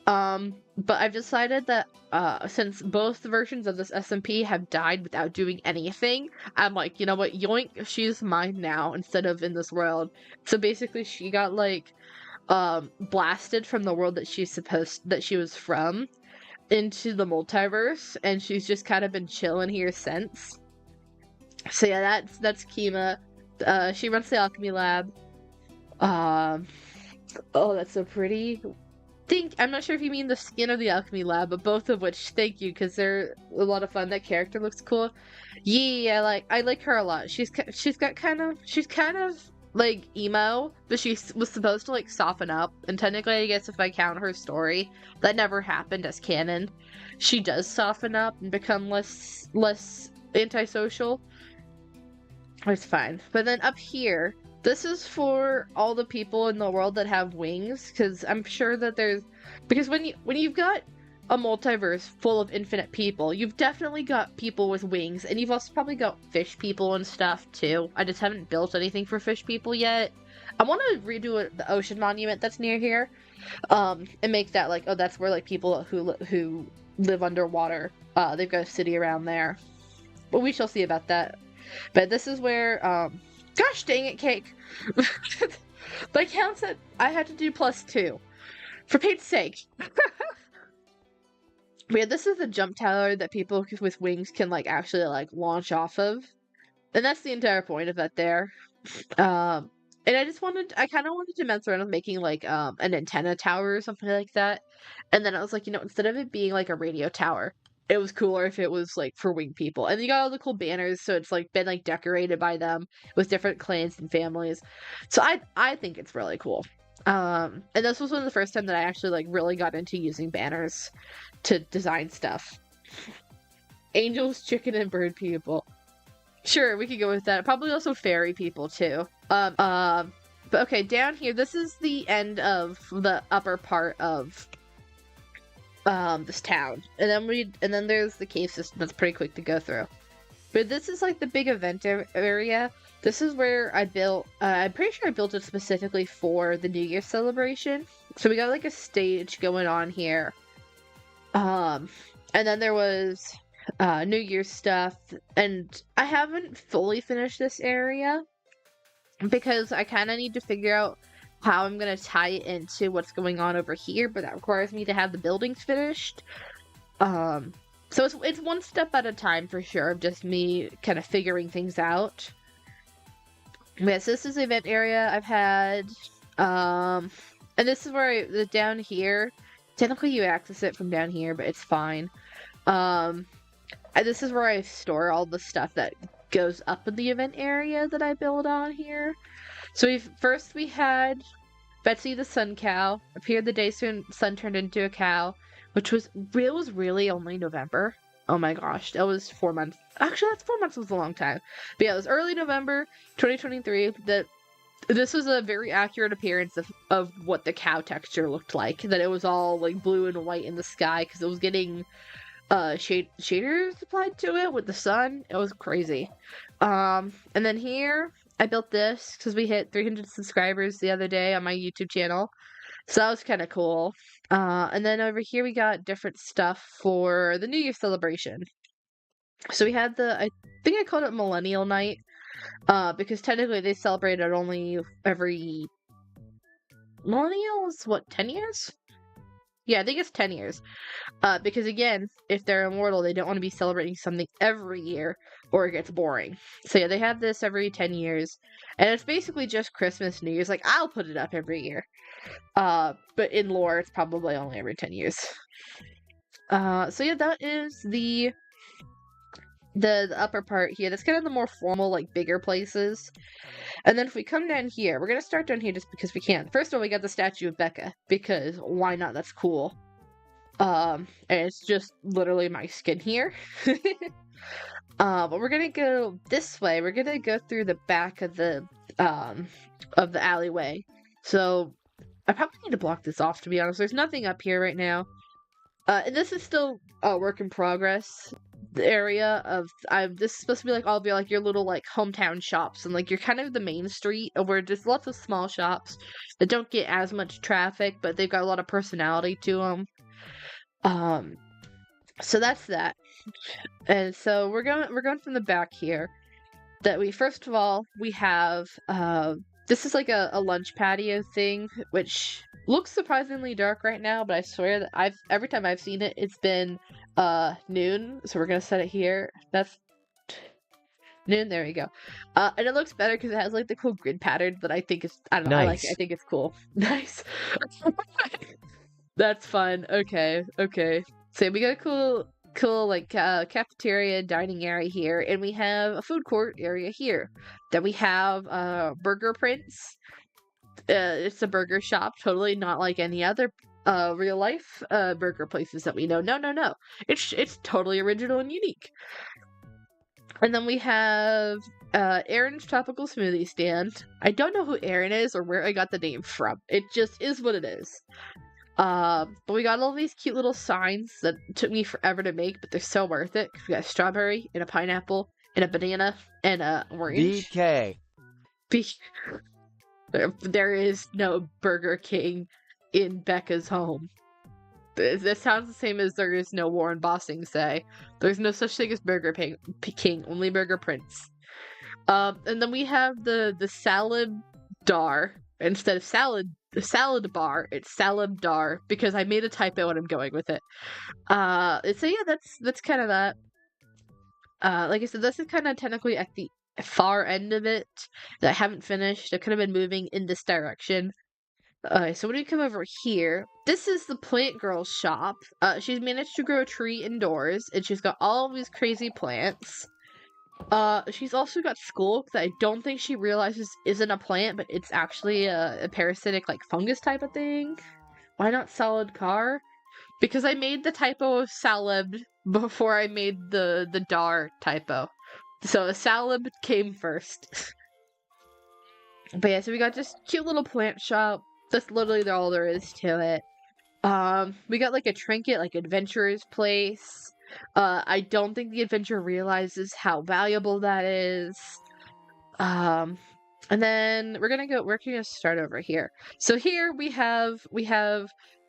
But I've decided that, since both versions of this SMP have died without doing anything, I'm like, you know what, yoink, she's mine now, instead of in this world. So basically she got, like, blasted from the world that she was from, into the multiverse, and she's just kind of been chilling here since. So yeah, that's Kima. She runs the alchemy lab. Oh, that's so pretty. I'm not sure if you mean the skin or the alchemy lab, but both of which, thank you, because they're a lot of fun. That character looks cool. Yeah, I like her a lot. She's kind of like emo, but she was supposed to like soften up. And technically, I guess if I count her story, that never happened as canon. She does soften up and become less antisocial. It's fine. But then up here, this is for all the people in the world that have wings, because I'm sure that because when you've got a multiverse full of infinite people, you've definitely got people with wings, and you've also probably got fish people and stuff too. I just haven't built anything for fish people yet. I want to redo the ocean monument that's near here, and make that like, oh, that's where like people who live underwater, they've got a city around there. But we shall see about that. But this is where, gosh dang it, Cake. My count said I had to do +2. For Pete's sake. But yeah, this is the jump tower that people with wings can, like, actually, like, launch off of. And that's the entire point of that there. And I kind of wanted to mess around with making, like, an antenna tower or something like that. And then I was like, you know, instead of it being, like, a radio tower, it was cooler if it was, like, for winged people. And you got all the cool banners, so it's, like, been, like, decorated by them with different clans and families. So I think it's really cool. And this was one of the first time that I actually, like, really got into using banners to design stuff. Angels, chicken, and bird people. Sure, we could go with that. Probably also fairy people, too. But okay, down here, this is the end of the upper part of this town, and then there's the cave system that's pretty quick to go through. But this is like the big event area. This is where I built. I'm pretty sure I built it specifically for the New Year's celebration. So we got like a stage going on here. And then there was New Year's stuff, and I haven't fully finished this area because I kind of need to figure out how I'm going to tie it into what's going on over here, but that requires me to have the buildings finished. So it's one step at a time for sure, of just me kind of figuring things out. Yes, this is the event area. I've had And this is where down here, technically you access it from down here, but it's fine. This is where I store all the stuff that goes up in the event area that I build on here. So first we had Betsy the sun cow appeared the day soon sun turned into a cow, which was really only November. Oh my gosh, that was 4 months. Actually, that's 4 months was a long time. But yeah, it was early November 2023. This was a very accurate appearance of what the cow texture looked like. That it was all like blue and white in the sky because it was getting shaders applied to it with the sun. It was crazy. And then here I built this because we hit 300 subscribers the other day on my YouTube channel. So that was kind of cool. And then over here we got different stuff for the New Year celebration. So we had I think I called it Millennial Night, because technically they celebrate it only every millennials, 10 years? Yeah, I think it's 10 years. Because again, if they're immortal, they don't want to be celebrating something every year or it gets boring. So yeah, they have this every 10 years. And it's basically just Christmas, New Year's. Like, I'll put it up every year. But in lore, it's probably only every 10 years. So yeah, that is the upper part here. That's kind of the more formal, like, bigger places. And then if we come down here, we're gonna start down here just because we can. First of all, we got the statue of Becca, because why not? That's cool. And it's just literally my skin here. But we're gonna go this way. We're gonna go through the back of the alleyway. So I probably need to block this off, to be honest. There's nothing up here right now. And this is still a work in progress. The area of this is supposed to be like all of your little like hometown shops, and like you're kind of the main street where there's lots of small shops that don't get as much traffic, but they've got a lot of personality to them. So that's that. And so we're going from the back here. That first of all we have this is like a lunch patio thing, which looks surprisingly dark right now, but I swear that every time I've seen it, it's been noon. So we're gonna set it here. That's noon. There we go. And it looks better because it has like the cool grid pattern that I think is, I don't know, nice. I like it. I think it's cool. Nice. That's fun. Okay. So we got a cool like cafeteria dining area here, and we have a food court area here. Then we have Burger Prince. It's a burger shop, totally not like any other real life burger places that we know. No. It's totally original and unique. And then we have Aaron's Tropical Smoothie Stand. I don't know who Aaron is or where I got the name from. It just is what it is. But we got all these cute little signs that took me forever to make, but they're so worth it. We got a strawberry and a pineapple and a banana and a orange. BK. There is no Burger King in Becca's home. This sounds the same as there is no Warren Bossing say. There's no such thing as Burger King, only Burger Prince. And then we have the salad dar. Instead of salad bar, it's salad dar, because I made a typo and I'm going with it. So yeah, that's kind of that. Like I said, this is kind of technically at the far end of it that I haven't finished. I could have been moving in this direction. So when we come over here, this is the plant girl's shop. She's managed to grow a tree indoors, and she's got all of these crazy plants. She's also got school that I don't think she realizes isn't a plant, but it's actually a parasitic, like, fungus type of thing. Why not salad car? Because I made the typo of salad before I made the dar typo. So a salad came first. But yeah, so we got this cute little plant shop. That's literally all there is to it. We got like a trinket, like adventurer's place. I don't think the adventurer realizes how valuable that is. And then we're gonna start over here. So here we have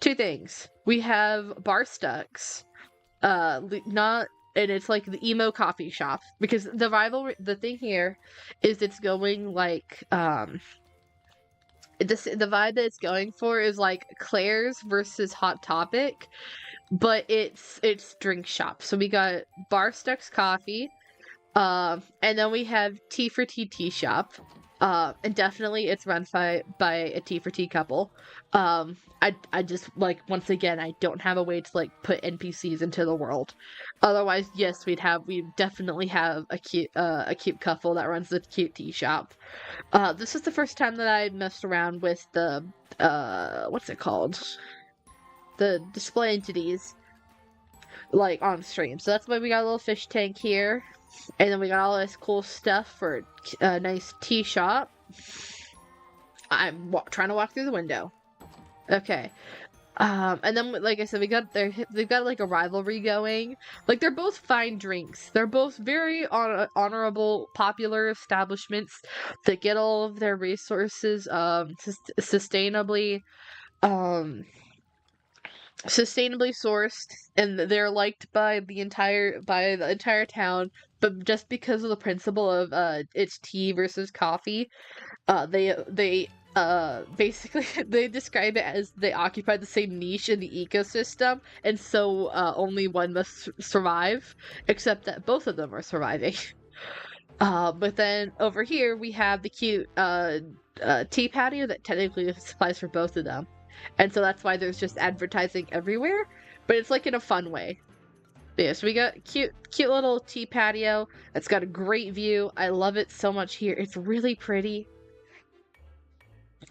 two things. We have bar stucks. And it's like the emo coffee shop, because the thing here is it's going like the vibe that it's going for is like Claire's versus Hot Topic, but it's drink shop. So we got Bar Stucks Coffee, and then we have Tea for Tea Tea Shop. And definitely it's run by a T for T couple. I just like, once again, I don't have a way to like put NPCs into the world. Otherwise, yes, we definitely have a cute couple that runs the cute tea shop. This is the first time that I messed around with the what's it called? The display entities, like, on stream. So that's why we got a little fish tank here. And then we got all this cool stuff for a nice tea shop. I'm trying to walk through the window. Okay. And then, like I said, they've got like a rivalry going. Like, they're both fine drinks. They're both very honorable, popular establishments that get all of their resources sustainably sourced, and they're liked by the entire town. But just because of the principle of it's tea versus coffee, they basically they describe it as they occupy the same niche in the ecosystem, and so only one must survive, except that both of them are surviving. But then over here we have the cute tea patio that technically applies for both of them. And so that's why there's just advertising everywhere, but it's like in a fun way. But yeah, so we got cute little tea patio. It's got a great view. I love it so much here. It's really pretty.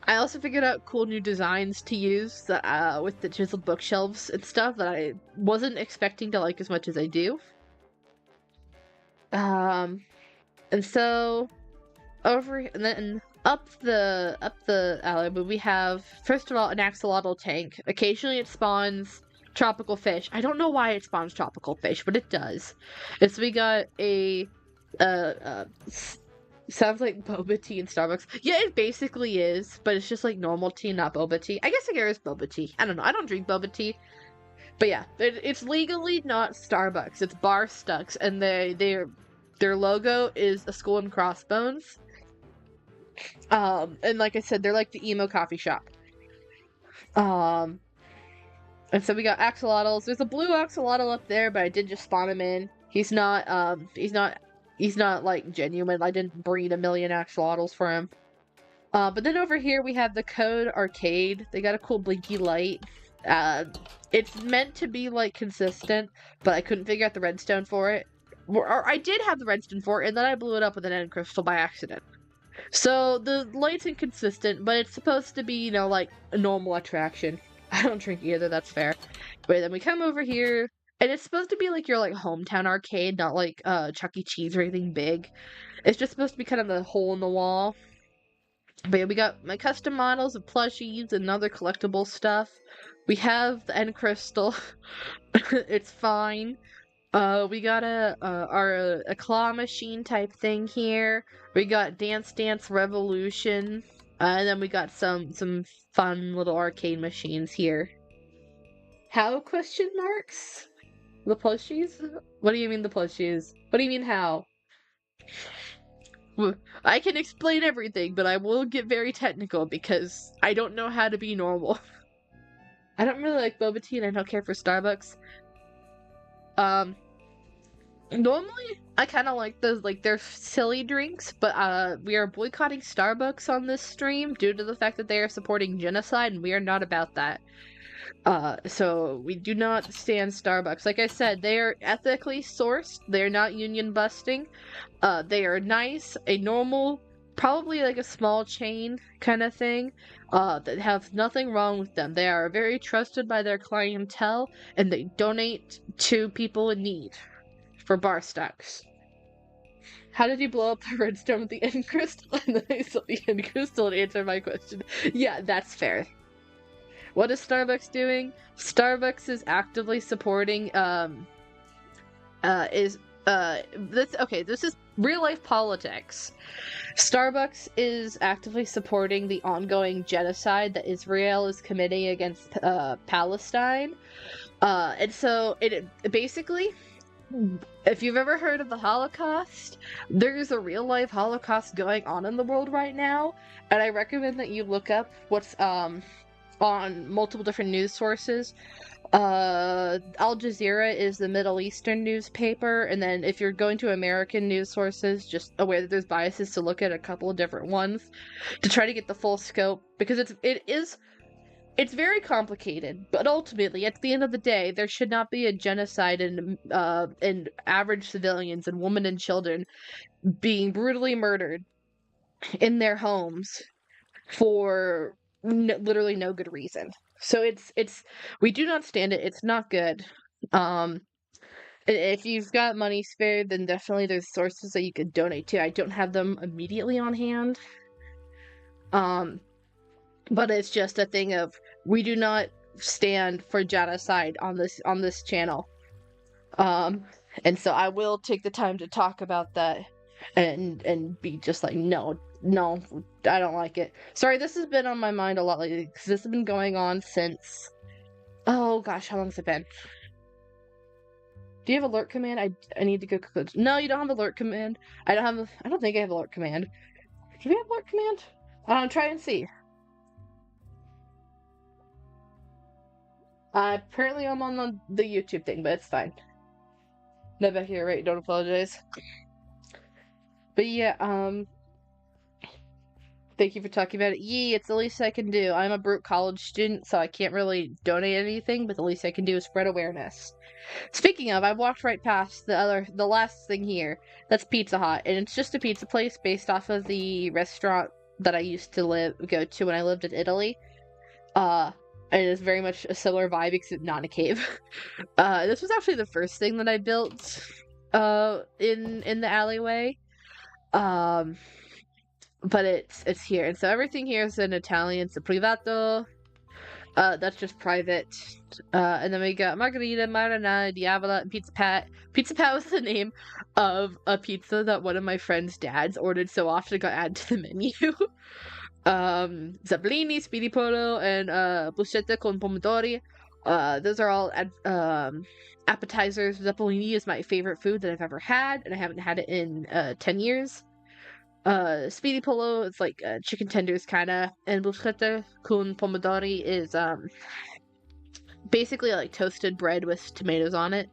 I also figured out cool new designs to use that, with the chiseled bookshelves and stuff that I wasn't expecting to like as much as I do. And so and then up the alley, but we have, first of all, an axolotl tank. Occasionally it spawns tropical fish. I don't know why it spawns tropical fish, but it does. And so we got a sounds like boba tea in Starbucks. Yeah, it basically is, but it's just like normal tea, not boba tea. I guess it is boba tea. I don't know. I don't drink boba tea. But yeah, it's legally not Starbucks. It's Bar Stucks, and their logo is a skull and crossbones. And like I said, they're like the emo coffee shop. And so we got axolotls. There's a blue axolotl up there, but I did just spawn him in. He's not like genuine. I didn't breed a million axolotls for him. But then over here we have the Code Arcade. They got a cool blinky light. It's meant to be like consistent, but I couldn't figure out the redstone for it. Or I did have the redstone for it, and then I blew it up with an end crystal by accident. So the light's inconsistent, but it's supposed to be, you know, like a normal attraction. I don't drink either, that's fair. But then we come over here, and it's supposed to be like your like hometown arcade, not like Chuck E. Cheese or anything big. It's just supposed to be kind of a hole in the wall. But yeah, we got my custom models of plushies and other collectible stuff. We have the end crystal. It's fine. We got a claw machine type thing here. We got Dance Dance Revolution, and then we got some fun little arcade machines here. How, question marks? The plushies? What do you mean the plushies? What do you mean how? I can explain everything, but I will get very technical because I don't know how to be normal. I don't really like boba tea and I don't care for Starbucks. Normally, I kind of like those, like, they're silly drinks, but we are boycotting Starbucks on this stream due to the fact that they are supporting genocide, and we are not about that. So we do not stand Starbucks. Like I said, they are ethically sourced. They're not union busting. They are nice, a normal, probably like a small chain kind of thing, that have nothing wrong with them. They are very trusted by their clientele, and they donate to people in need. For Bar Stucks. How did you blow up the redstone with the end crystal? And then I saw the end crystal to answer my question. Yeah, that's fair. What is Starbucks doing? Starbucks is actively supporting, this is real life politics. Starbucks is actively supporting the ongoing genocide that Israel is committing against Palestine. And so it basically, if you've ever heard of the Holocaust, there's a real-life Holocaust going on in the world right now, and I recommend that you look up what's on multiple different news sources. Al Jazeera is the Middle Eastern newspaper, and then if you're going to American news sources, just aware that there's biases to look at a couple of different ones to try to get the full scope, because it's very complicated. But ultimately, at the end of the day, there should not be a genocide in average civilians and women and children being brutally murdered in their homes for literally no good reason. So it's we do not stand it. It's not good. Um, if you've got money spared, then definitely there's sources that you could donate to. I don't have them immediately on hand. But it's just a thing of we do not stand for genocide on this channel. And so I will take the time to talk about that and be just like, no, I don't like it. Sorry, this has been on my mind a lot lately because this has been going on since, oh gosh, how long has it been? Do you have alert command? I need to go. No, you don't have alert command. I don't think I have alert command. Do we have alert command? Try and see. Apparently I'm on the YouTube thing, but it's fine. No back here, right? Don't apologize. But yeah, thank you for talking about it. Yee, it's the least I can do. I'm a broke college student, so I can't really donate anything, but the least I can do is spread awareness. Speaking of, I walked right past the last thing here. That's Pizza Hut, and it's just a pizza place based off of the restaurant that I used to go to when I lived in Italy. And it's very much a similar vibe, except not in a cave. This was actually the first thing that I built, in the alleyway. But it's here, and so everything here is in Italian. So privato, that's just private. And then we got Margarita, Marinara, Diavola, and Pizza Pat. Pizza Pat was the name of a pizza that one of my friend's dads ordered so often it got added to the menu. Zablini, Speedy Polo, and bruschetta con pomodori. Those are all appetizers. Zeppelini is my favorite food that I've ever had, and I haven't had it in 10 years. Speedy Polo is like chicken tenders kinda, and bruschetta con pomodori is basically like toasted bread with tomatoes on it.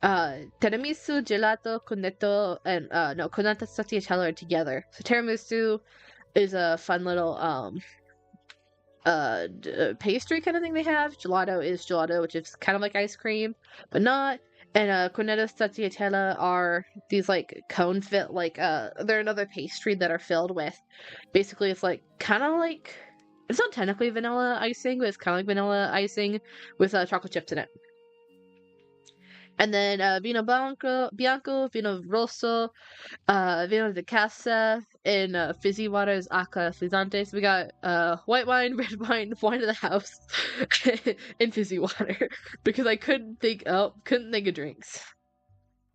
Tiramisu, gelato, cornetto, and cornetto stracciatella are together. So tiramisu is a fun little pastry kind of thing they have. Gelato is gelato, which is kind of like ice cream, but not. And cornetto stracciatella are these like cone fit, like they're another pastry that are filled with, basically it's like kind of like, it's not technically vanilla icing, but it's kind of like vanilla icing with chocolate chips in it. And then vino bianco, vino rosso, vino de casa, and fizzy water is acqua frizzante. So we got white wine, red wine, wine of the house, and fizzy water because I couldn't think of drinks.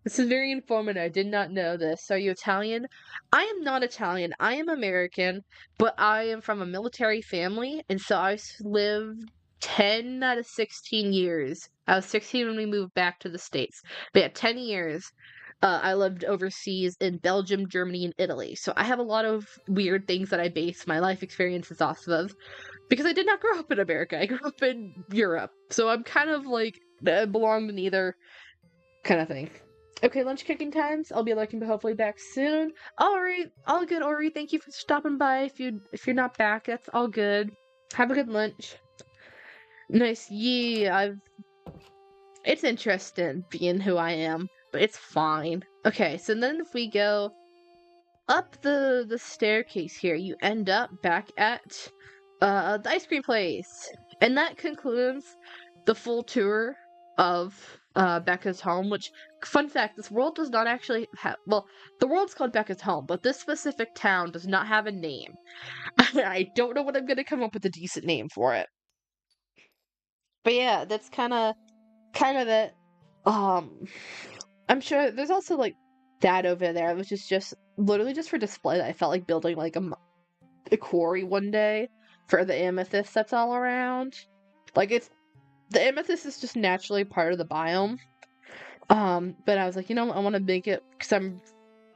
This is very informative. I did not know this. Are you Italian? I am not Italian. I am American, but I am from a military family, and so I lived 10 out of 16 years. I was 16 when we moved back to the States. But yeah, 10 years. I lived overseas in Belgium, Germany, and Italy. So I have a lot of weird things that I base my life experiences off of. Because I did not grow up in America. I grew up in Europe. So I'm kind of like, I belong to neither kind of thing. Okay, lunch cooking times. I'll be looking hopefully back soon. Alright, all good, Ori. Thank you for stopping by. If you're not back, that's all good. Have a good lunch. Nice. Yeah, it's interesting being who I am, but it's fine. Okay, so then if we go up the staircase here, you end up back at the ice cream place. And that concludes the full tour of Becca's home, which, fun fact, this world does not actually have, well, the world's called Becca's home, but this specific town does not have a name. I don't know what I'm gonna come up with a decent name for it. But yeah, that's kind of it. I'm sure there's also like that over there, which is just literally just for display. That I felt like building like a quarry one day for the amethyst that's all around. Like the amethyst is just naturally part of the biome. But I was like, I want to make it because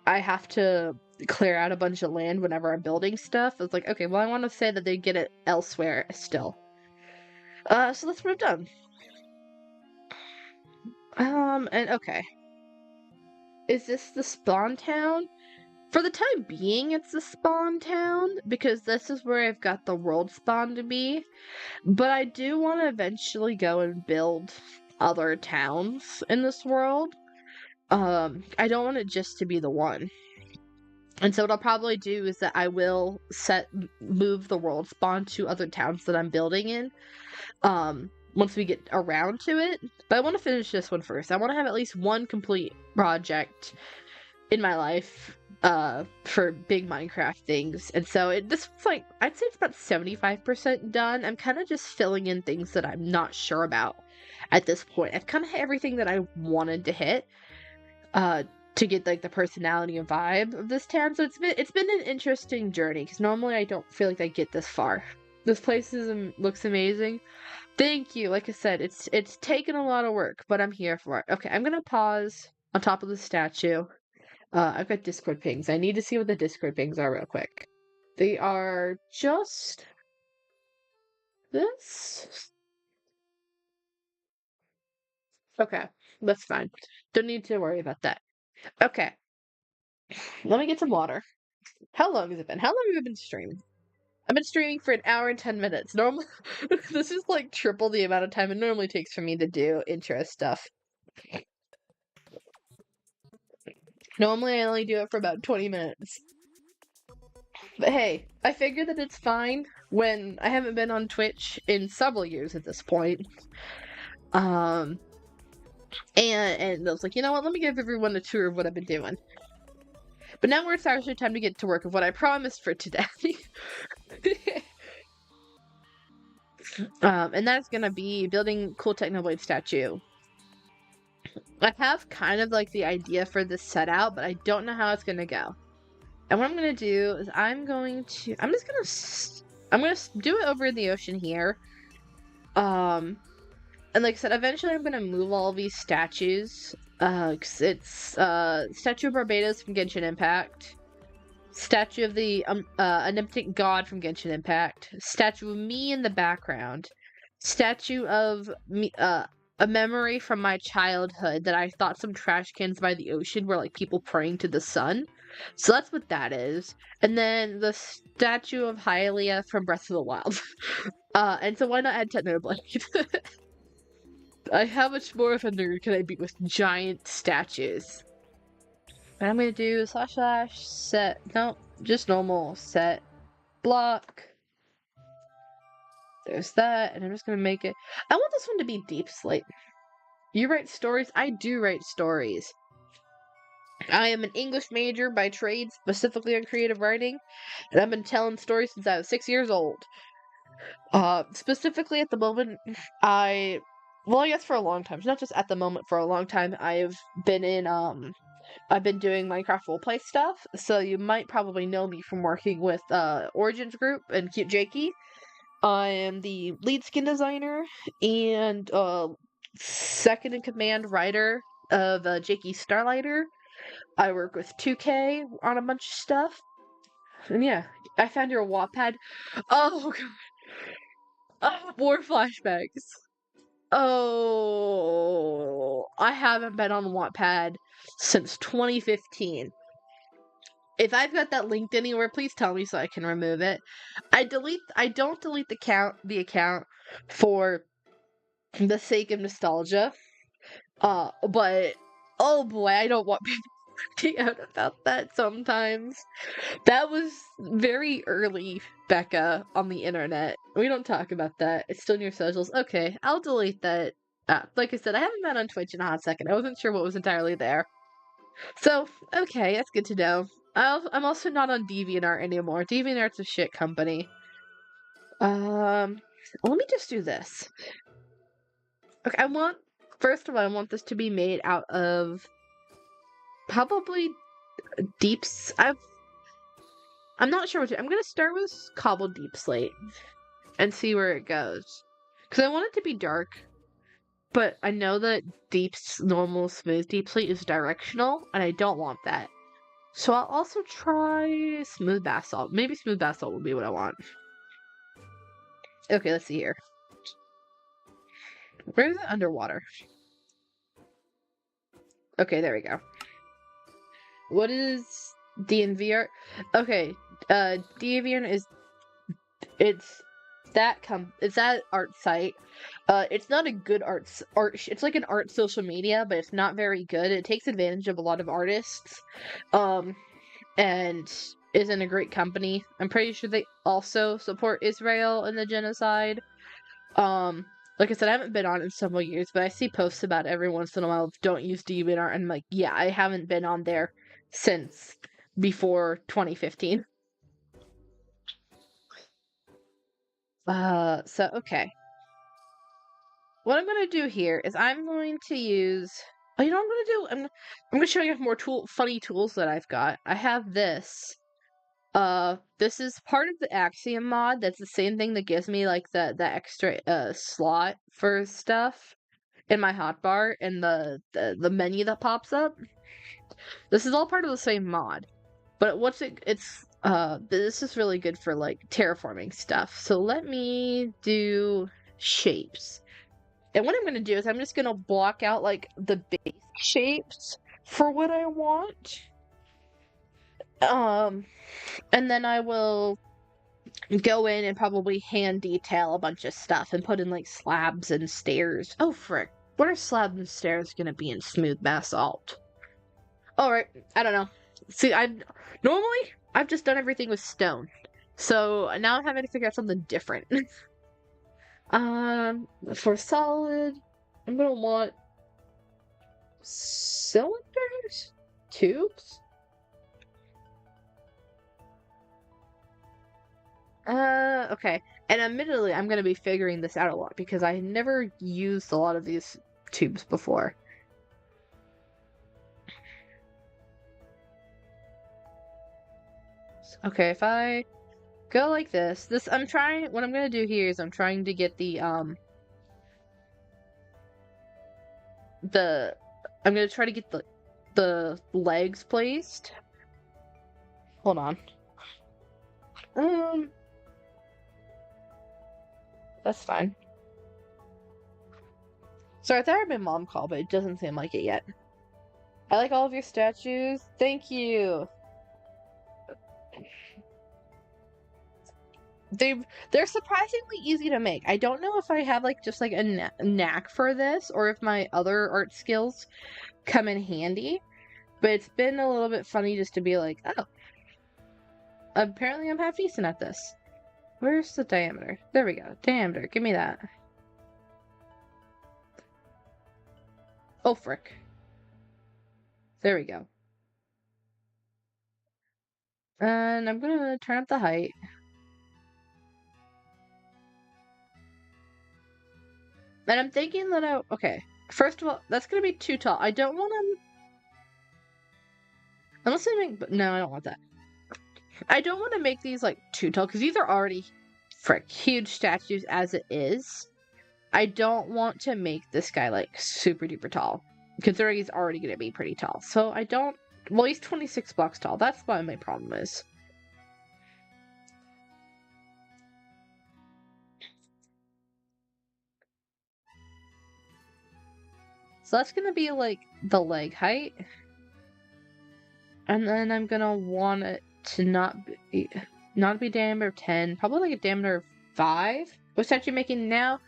I have to clear out a bunch of land whenever I'm building stuff. I was like, okay, well, I want to say that they get it elsewhere still. So that's what I've done. And okay. Is this the spawn town? For the time being, it's the spawn town, because this is where I've got the world spawn to be. But I do want to eventually go and build other towns in this world. I don't want it just to be the one. And so what I'll probably do is that I will move the world spawn to other towns that I'm building in. Once we get around to it. But I want to finish this one first. I want to have at least one complete project in my life for big Minecraft things. And so this is like, I'd say it's about 75% done. I'm kind of just filling in things that I'm not sure about at this point. I've kind of hit everything that I wanted to hit to get like the personality and vibe of this town. So it's been an interesting journey, because normally I don't feel like I get this far. This place looks amazing. Thank you. Like I said, it's taken a lot of work, but I'm here for it. Okay, I'm gonna pause on top of the statue. I've got Discord pings. I need to see what the Discord pings are real quick. They are just this. Okay, that's fine. Don't need to worry about that. Okay, let me get some water. How long has it been? How long have I been streaming? I've been streaming for 1 hour and 10 minutes. Normally, this is like triple the amount of time it normally takes for me to do intro stuff. Normally, I only do it for about 20 minutes. But hey, I figure that it's fine when I haven't been on Twitch in several years at this point. And I was like, you know what? Let me give everyone a tour of what I've been doing. But now it's actually time to get to work of what I promised for today. And that's gonna be building cool Technoblade statue. I have kind of like the idea for this set out, but I don't know how it's gonna go. And what I'm gonna do is I'm gonna do it over in the ocean here. And like I said, eventually I'm gonna move all these statues. 'Cause it's Statue of Barbados from Genshin Impact, statue of the Omnipotent God from Genshin Impact, statue of me in the background, statue of me, a memory from my childhood that I thought some trash cans by the ocean were like people praying to the sun. So that's what that is. And then the statue of Hylia from Breath of the Wild. And so why not add Technoblade? How much more of a nerd can I be with giant statues? What I'm gonna do is / set, no, just normal set block. There's that, and I'm just gonna make it. I want this one to be deep slate. You write stories? I do write stories. I am an English major by trade, specifically on creative writing, and I've been telling stories since I was 6 years old. Specifically at the moment, I guess for a long time. It's not just at the moment, for a long time, I've been doing Minecraft roleplay stuff, so you might probably know me from working with Origins Group and Cute Jakey. I am the lead skin designer and second in command writer of Jakey Starlighter. I work with 2K on a bunch of stuff. And yeah, I found your Wattpad. Oh god. More flashbacks. Oh, I haven't been on Wattpad since 2015. If I've got that linked anywhere, please tell me so I can remove it. I don't delete the account for the sake of nostalgia. But oh boy, I don't want people finding out about that sometimes. That was very early Becca on the internet. We don't talk about that. It's still in your socials. Okay, I'll delete that. Like I said, I haven't been on Twitch in a hot second. I wasn't sure what was entirely there. So, okay, that's good to know. I'm also not on DeviantArt anymore. DeviantArt's a shit company. Let me just do this. Okay, first of all, I want this to be made out of probably I'm not sure what I'm gonna start with cobbled deep slate and see where it goes. Because I want it to be dark, but I know that normal smooth deep slate is directional, and I don't want that. So I'll also try smooth basalt. Maybe smooth basalt will be what I want. Okay, let's see here. Where is it underwater? Okay, there we go. What is DNVR? Okay, DNVR is it's it's that art site. It's not a good it's like an art social media, but it's not very good. It takes advantage of a lot of artists. And isn't a great company. I'm pretty sure they also support Israel in the genocide. Like I said, I haven't been on in several years, but I see posts about it every once in a while of don't use DeviantArt. And I'm like, yeah, I haven't been on there since before 2015. So okay. What I'm gonna do here is I'm going to use. Oh, you know what I'm gonna do? I'm gonna show you more funny tools that I've got. I have this. This is part of the Axiom mod. That's the same thing that gives me like the extra slot for stuff in my hotbar and the menu that pops up. This is all part of the same mod. But this is really good for like terraforming stuff. So let me do shapes. And what I'm going to do is I'm just going to block out like the basic shapes for what I want. And then I will go in and probably hand detail a bunch of stuff and put in like slabs and stairs. Oh frick. What are slabs and stairs going to be in smooth basalt? Alright, I don't know. See, normally I've just done everything with stone. So now I'm having to figure out something different. For solid, I'm gonna want cylinders? Tubes? Okay. And admittedly, I'm gonna be figuring this out a lot because I never used a lot of these tubes before. Okay, if I go like this, what I'm gonna do here is I'm trying to get I'm gonna try to get the legs placed. Hold on. That's fine. Sorry, I thought I heard my mom call, but it doesn't seem like it yet. I like all of your statues. Thank you. They're surprisingly easy to make. I don't know if I have like just like a knack for this or if my other art skills come in handy, but it's been a little bit funny just to be like, oh, apparently I'm half decent at this. Where's the diameter? There we go. Diameter. Give me that. Oh, frick. There we go. And I'm gonna turn up the height. And I'm thinking that okay. First of all, that's gonna be too tall. I don't want to. Unless I make. No, I don't want that. I don't want to make these like too tall because these are already huge statues as it is. I don't want to make this guy like super duper tall considering he's already gonna be pretty tall. So I don't. Well, he's 26 blocks tall. That's what my problem is. So that's gonna be like the leg height. And then I'm gonna want it to not be diameter 10, probably like a diameter 5. What statue making now?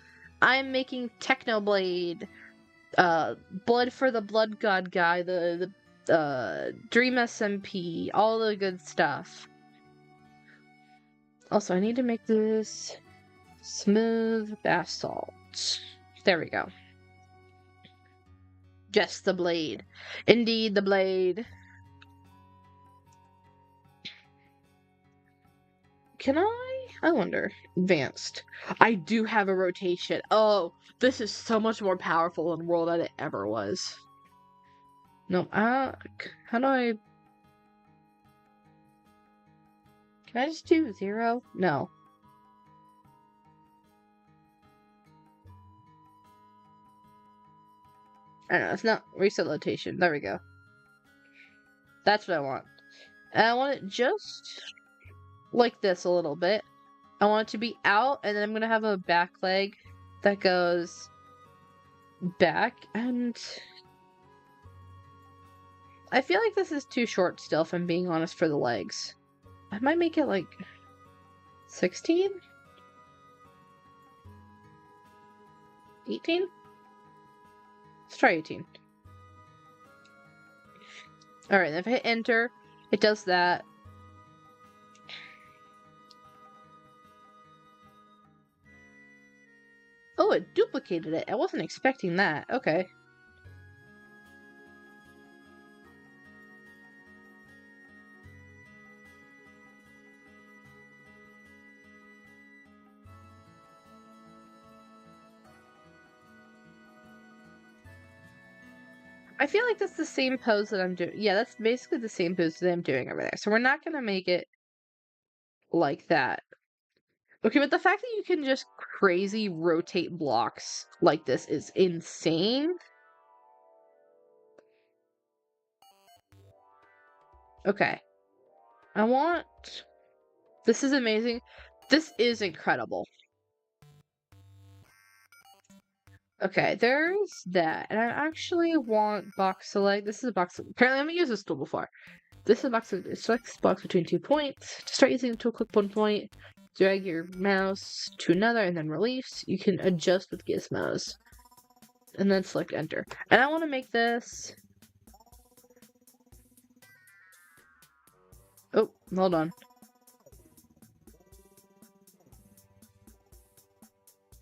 I'm making Technoblade. Blood for the Blood God guy, the Dream SMP, all the good stuff. Also, I need to make this smooth basalt. There we go. Just the blade. Indeed, the blade. Can I wonder. Advanced. I do have a rotation. Oh, this is so much more powerful in World than it ever was. No, how do I... Can I just do 0? No. I don't know, it's not reset rotation. There we go. That's what I want. And I want it just like this a little bit. I want it to be out, and then I'm gonna have a back leg that goes back, and I feel like this is too short still, if I'm being honest, for the legs. I might make it like 16? 18? Let's try 18. Alright, if I hit enter, it does that. Oh, it duplicated it. I wasn't expecting that. Okay. I feel like that's the same pose that I'm doing. Yeah, that's basically the same pose that I'm doing over there. So we're not gonna make it like that. Okay, but the fact that you can just crazy rotate blocks like this is insane. Okay. I want... This is amazing. This is incredible. Okay, there's that. And I actually want box select. This is a box... Apparently I haven't used this tool before. This is a box select. It selects box between 2 points. To start using the tool, click 1 point. Drag your mouse to another and then release. You can adjust with gizmos. And then select enter. And I want to make this... Oh, hold on.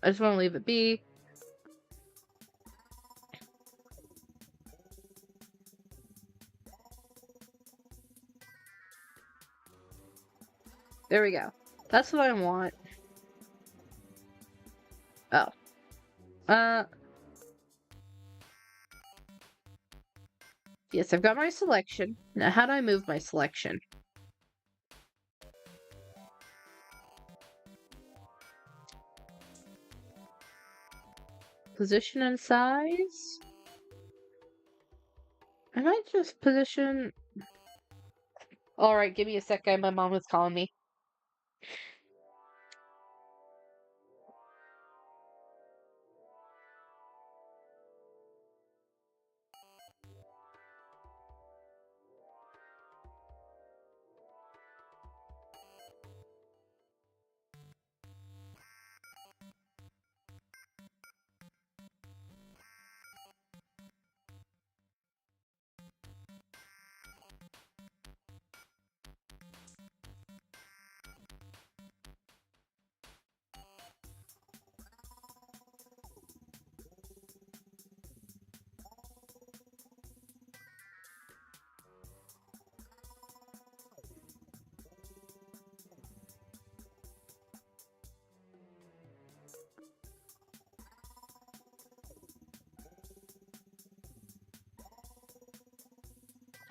I just want to leave it be. There we go. That's what I want. Oh. Yes, I've got my selection. Now, how do I move my selection? Position and size? I might just position... Alright, give me a sec, guy. My mom was calling me.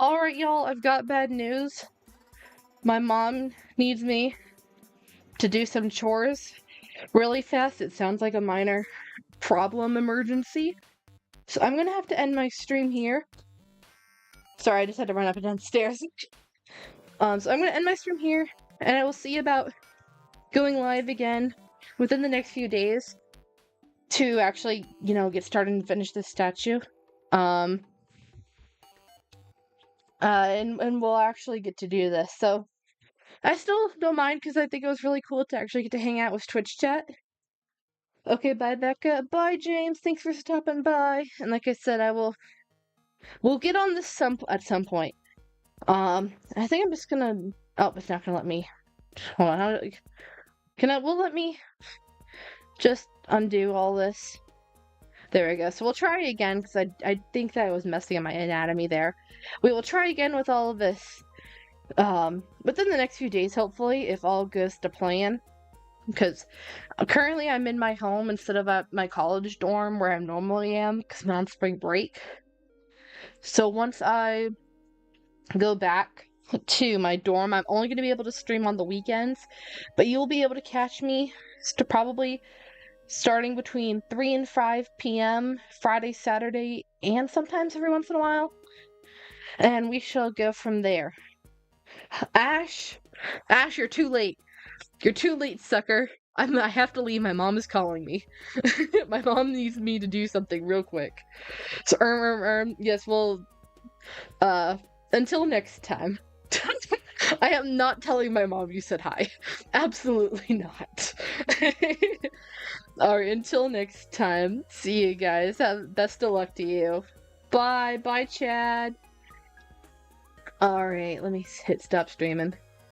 Alright, y'all, I've got bad news. My mom needs me to do some chores really fast. It sounds like a minor problem emergency. So I'm gonna have to end my stream here. Sorry, I just had to run up and downstairs. So I'm gonna end my stream here, and I will see about going live again within the next few days to actually, you know, get started and finish this statue. And we'll actually get to do this. So I still don't mind because I think it was really cool to actually get to hang out with Twitch chat. Okay, bye Becca. Bye James. Thanks for stopping by. And like I said, we'll get on this at some point. I think I'm just gonna... Oh, it's not gonna let me... Hold on, will let me just undo all this? There we go. So we'll try again, because I think that I was messing up my anatomy there. We will try again with all of this within the next few days, hopefully, if all goes to plan. Because currently I'm in my home instead of at my college dorm where I normally am, because I'm on spring break. So once I go back to my dorm, I'm only going to be able to stream on the weekends, but you'll be able to catch me probably starting between 3 and 5 p.m. Friday, Saturday, and sometimes every once in a while. And we shall go from there. Ash, you're too late. You're too late, sucker. I have to leave. My mom is calling me. My mom needs me to do something real quick. So, yes, well, Until next time. I am not telling my mom you said hi. Absolutely not. Alright, until next time. See you guys. Best of luck to you. Bye. Bye, Chad. Alright, let me hit stop streaming.